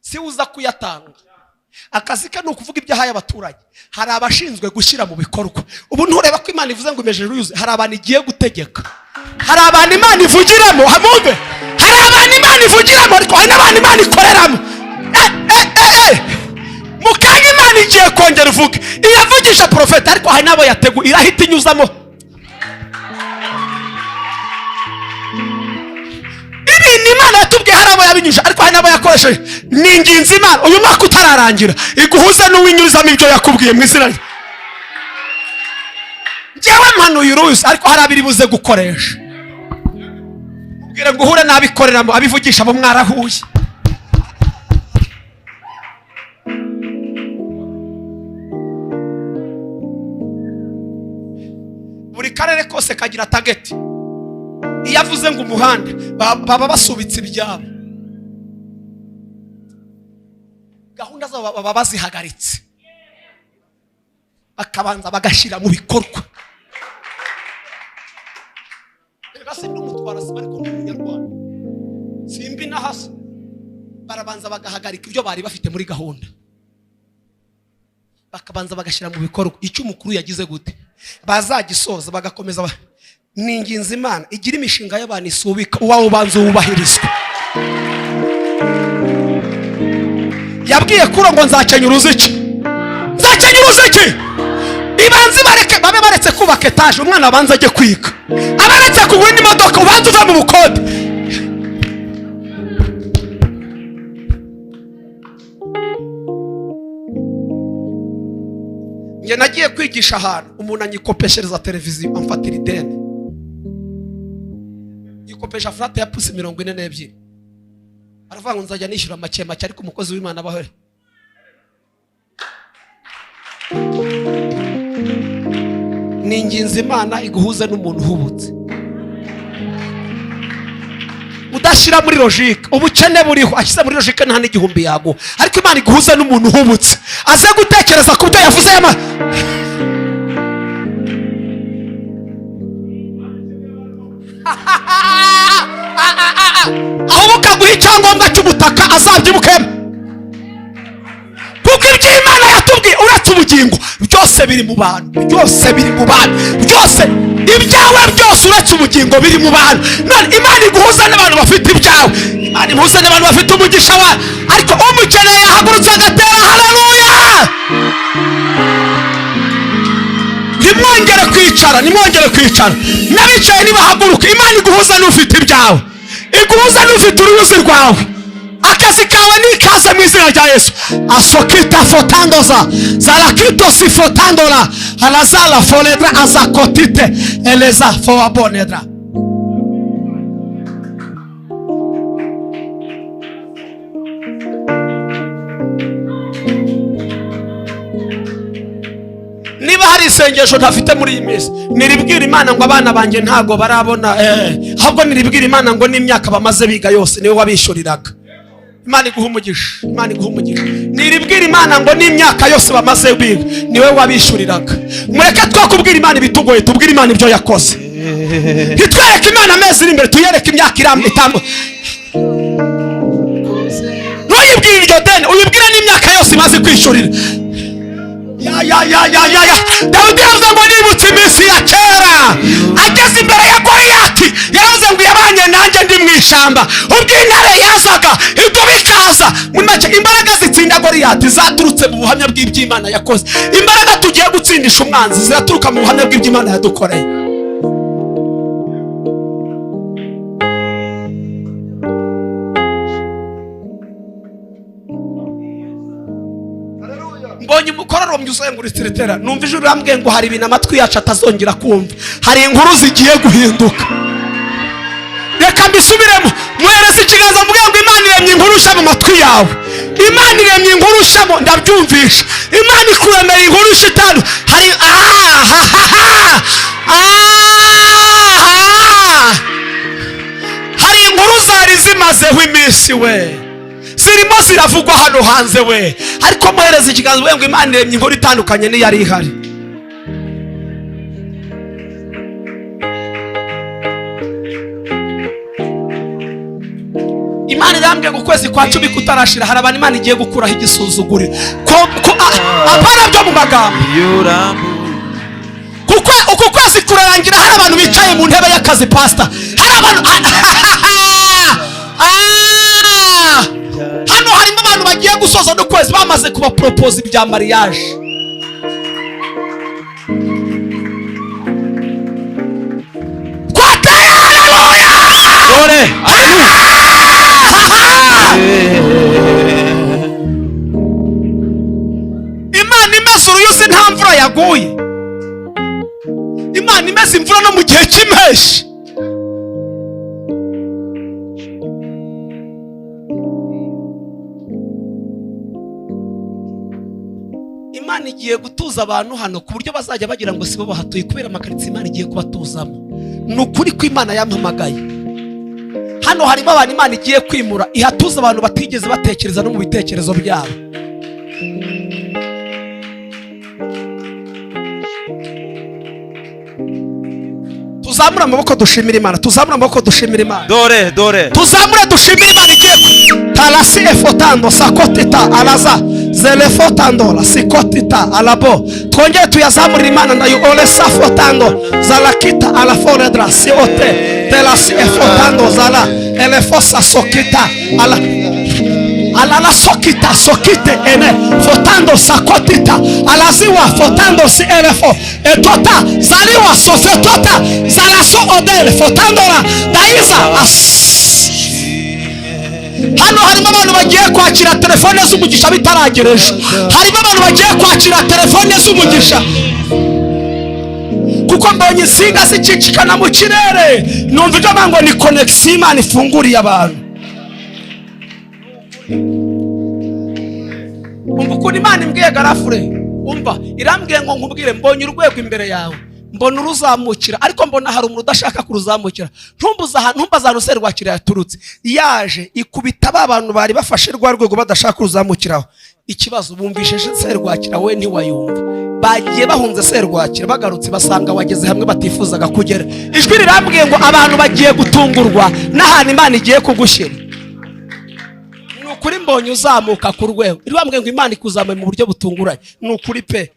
si uza kuyatanga. Akazi ke nukuvuga ibyo ahaye abaturage. Hari abashinzwe gushyira mu bikorwa. Ubu ntureba ko Imana ivuze ngo imejeje uruyuzi, hari abantu igiye gutegeka. Hari abantu Imana ivugiramo, hamumve. Hari abantu Imana ivugiramo, ariko hari n'abantu Imana ikoreramo. Mukanya Imana igiye kongera uvuge, iyavugisha profeta, ariko hari nabo yategu irahita inyuzamo. Ni Imana yatubwiye hari abo yabinyuje, ariko hari nabo yakoresheje. Ninginze Imana uyu mwaka utararangira iguhuze n'uwinyuzamo ibyo yakubwiye mu izina rye. Njyewe mpanuye uruyuzi, ariko hari abiri buze gukoresha. Ubwire ngo uhure nabikoreramo, abivugisha abo mwarahuye. Buri karere kose kagira target. Iyo avuze ngo umuhanda baba basubitse ibyabo, gahunda zabo baba bazihagaritse, akabanza bagashyira mu bikorwa. Gase n'umutwara sibari ko n'umunyarwanda simbi na hasi, barabanza bagahagarika ibyo bari bafite muri gahunda, bakabanza bagashyira mu bikorwa. Icyo umukuru yagize gute bazagisoza, bagakomeza ninginze Imana igira imishinga y'abantu isubika, uwawe ubanza wubahirizwa. Yabwiye kuro ngo nzacenya uruziki, nzacenya uruziki. Ibanze bareke babe baretse kubaka etaje, umwana abanza ajye kwiga. Abaretse kugura imodoka ubanza uva mu bukode. nge nagiye kwigisha ahantu umuntu anyikopeshereza televiziyo amfatira ideni, yikopesha frate ya pusi 42, aravuga ngo nzajya nishyura make make, ariko umukozi w'Imana abaho. Ninginze Imana iguhuze n'umuntu uhubutse, udashira muri logique. Ubukene buriho, ashyize muri logique nta n'igihumbi yago, ariko Imana iguhuze n'umuntu uhubutse aze gutekereza ku byo yavuze aho ukaguha icyangombwa cy'ubutaka azabyibukemo, kuko ibyo Imana yatubwiye uretse ubugingo byose biri mu bantu, byose biri mu bantu, byose ibyawe byose uretse ubugingo biri mu bantu. None Imana iguhuza n'abantu bafite ibyawe, Imana ihuza n'abantu bafite umugisha wawe, ariko umukeneye yahagurutse agatera haleluya. Nimwongere kwicara, nimwongere kwicara, n'abicaye nibahaguruka. Imana iguhuza n'ufite ibyawe, iguhuza n'ufite uruyuzi rwawe. Akazi kawe ni kaze mu izina rya Yesu. Asokita fotandoza zarakito sifotandola alazala foledra azakotite eleza foabonedra. Niba hari isengesho ntafite muri iyi minsi, niribwira Imana ngo abana banjye ntago barabona, ahubwo niribwira Imana ngo n'imyaka bamaze biga yose niwe wabishuriraga. Imana iguha umugisha, Imana iguha umugisha. Niribwira Imana ngo n'imyaka yose bamaze biga niwe wabishuriraga. Mureke twakubwira Imana ibitugoye, tubwire Imana ibyo yakoze. Hitwereke Imana amezi imbere, tuyereke imyaka itambo. Ntuyibwire iryo deni, uyibwire n'imyaka yose imaze kwishurira. Dawidi yavuze ngo nibutse iminsi ya kera, ageze imbere ya Goliyati yaravuze ngo yabanye nanjye ndi mu ishyamba, ubwo intare yazaga ibyo bikaza muri make. Imbaraga zitsinda Goliyati zaturutse mu buhamya bw'iby'Imana yakoze. Imbaraga tugiye gutsindisha umwanzi ziraturuka mu buhamya bw'iby'Imana yadukoreye. Mbonye umukororombya uzenguritse iritera, numva ijuru rambwiye ngo hari ibintu amatwi yacu atazongera kumva, hari inkuru zigiye guhinduka. Reka mbisubiremo, muhereze ikiganza mubwire ngo Imana iremye inkuru nshya mu matwi yawe, Imana iremye inkuru nshya, ndabyumvisha. Imana ikuremera inkuru nshya itanu. Hari inkuru zari zimazeho iminsi we, zirimo ziravugwa hano hanze we, ariko muhereze ikiganza mubwire ngo Imana iremye inkuru itandukanye n'iyari ihari. Imana irambwiye ngo ukwezi kwa 10 kutarashira hari abantu Imana igiye gukuraho igisuzuguriro. Apana byo mu magambo, kuko uku kwezi kurarangira hari abantu bicaye mu ntebe y'akazi pastor, hari abantu hano harimo abantu bagiye gusoza no kwezi bamaze kuba propose ibya mariage. Imana imeze uruyuzi nta mvura yaguye, Imana imeze imvura no mu gihe cy'impeshyi. Imana igiye gutuza abantu hano ku buryo bazajya bagira ngo sibo bahatuye kubera amakaritsi Imana igiye kubatuzamo. Ni ukuri ko Imana yampamagaye hano, harimo abantu Imana igiye kwimura, ihatuza abantu batigeze batekereza no mu bitekerezo byabo. Tuzamura amaboko dushimira Imana, tuzamura amaboko dushimira Imana. Dore Tuzamura dushimira Imana igiye talasi efotando sakotita alaza zelefotando la sikotita alabo. Twongeye tuyazamurira Imana ndayo ole safotando zalakita alaforedra siote telasi efotando zala elefosa sokita ala sokita sokite ene fotando sakotita alaziwa fotando si elefo etota zaliwa sofetota zalaso odele fotando la daiza hano harimo abantu bagiye kwakira telefone z'umugisha bitaragereje. Harimo abantu bagiye kwakira telefone z'umugisha kuko mbonye insinga zicicikana mu kirere. Numva ibyo ngo ni connection Imana ifunguriye abantu. Umva ukuntu Imana imbwiye garafure, umva irambwiye ngo nkubwire, mbonye urwego imbere yawe, mbona uruzamukira, ariko mbona hari umuntu udashaka kuruzamukira. Ntumbaza ahantu serwakira yaturutse, yaje ikubita ba bantu bari bafashe rwa rwego badashaka kuruzamukiraho. Ikibazo bumvisheje serwakira, we ntiwayumva. Bagiye bahunze serwakira, bagarutse basanga wageze hamwe batifuzaga kugera. Ijwi rirambwiye ngo abantu bagiye gutungurwa n'ahantu Imana igiye kugushyira. Nukuri mbonye uzamuka ku rwego. Irambwiye ngo Imana ikuzamuye mu buryo butunguranye. Nukuri pe.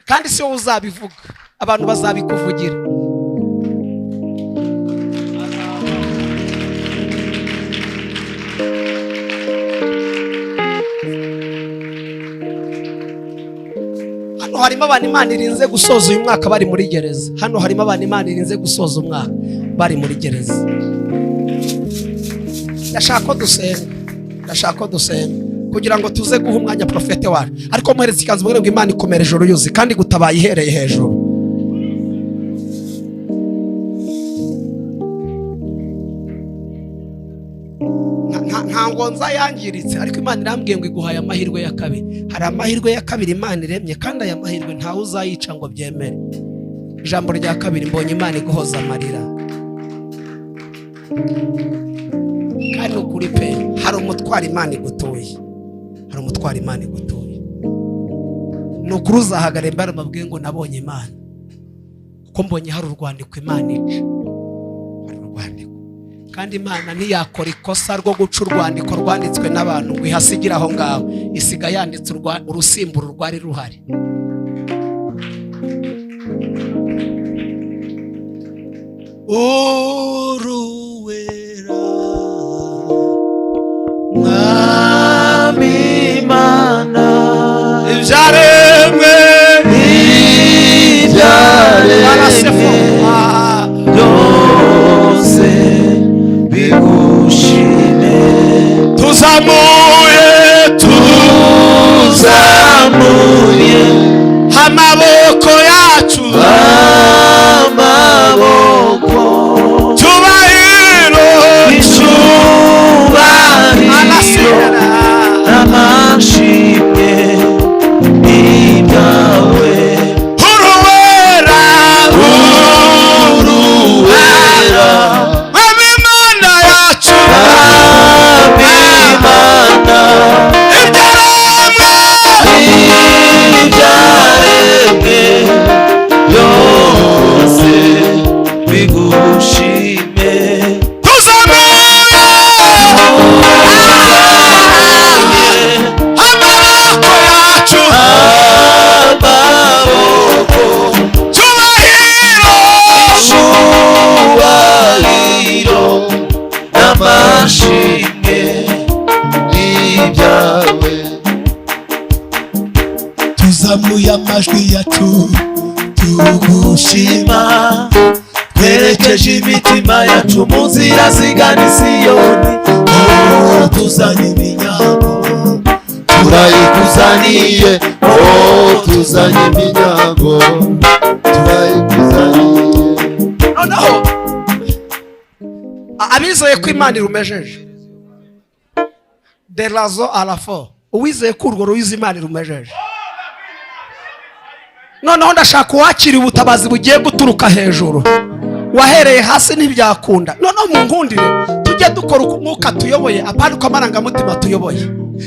Kandi si wowe uzabivuga, abantu bazabikuvugira. Hano harimo abantu Imana irinze gusoza uyu mwaka bari muri gereza. Hano harimo abantu Imana irinze gusoza umwaka bari muri gereza. Ndashaka ko dusenga kugira ngo tuze guha umwanya profete wacu, ariko muhereze ikanzu mubwire ngo Imana ikomereje uruyuzi kandi igutabaye ihereye hejuru. Ntango nza yangiritse, ariko Imana irambwiye ngo iguhaye amahirwe ya kabiri. Hari amahirwe ya kabiri Imana iremye, kandi aya mahirwe ntawe uzayica ngo byemere. Ijambo rya kabiri, mbonye Imana iguhoza amarira. Kandi ukuri pe, hari umutwaro Imana igutuye. Hari umutwaro Imana igutuye. Nukuri uzahagara imbere mabwiye ngo nabonye Imana, kuko mbonye hari urwandiko Imana ica. Hari urwandiko, kandi Imana ntiyakora ikosa rwo guca urwandiko rwanditswe n'abantu ngo ihasigira aho ngaho, isiga yanditse urusimburo rwari ruhari. Imana ibyaremwe byose bigushime. Tuzamuye amaboko yacu, cyubahiro n'amashimwe ibyawe. uruwera Imana yacu, Imana ibyaremwe byose bigushime. Tuzamuye amajwi yacu tugushima, twerekeje imitima yacu mu nzira zigana i Siyoni. tuzanye iminyago turayikuzaniye, tuzanye iminyago turayikuzaniye. noneho abizeye ko Imana irumejeje de razo à la fo, uwizeye ko urwo ruyizi Imana irumejeje. Noneho ndashaka uwakira ubutabazi bugiye guturuka hejuru. Wahereye hasi ntibyakunda. Noneho mu nkundire tujye dukora uko umwuka tuyoboye, apana uko amarangamutima tuyoboye.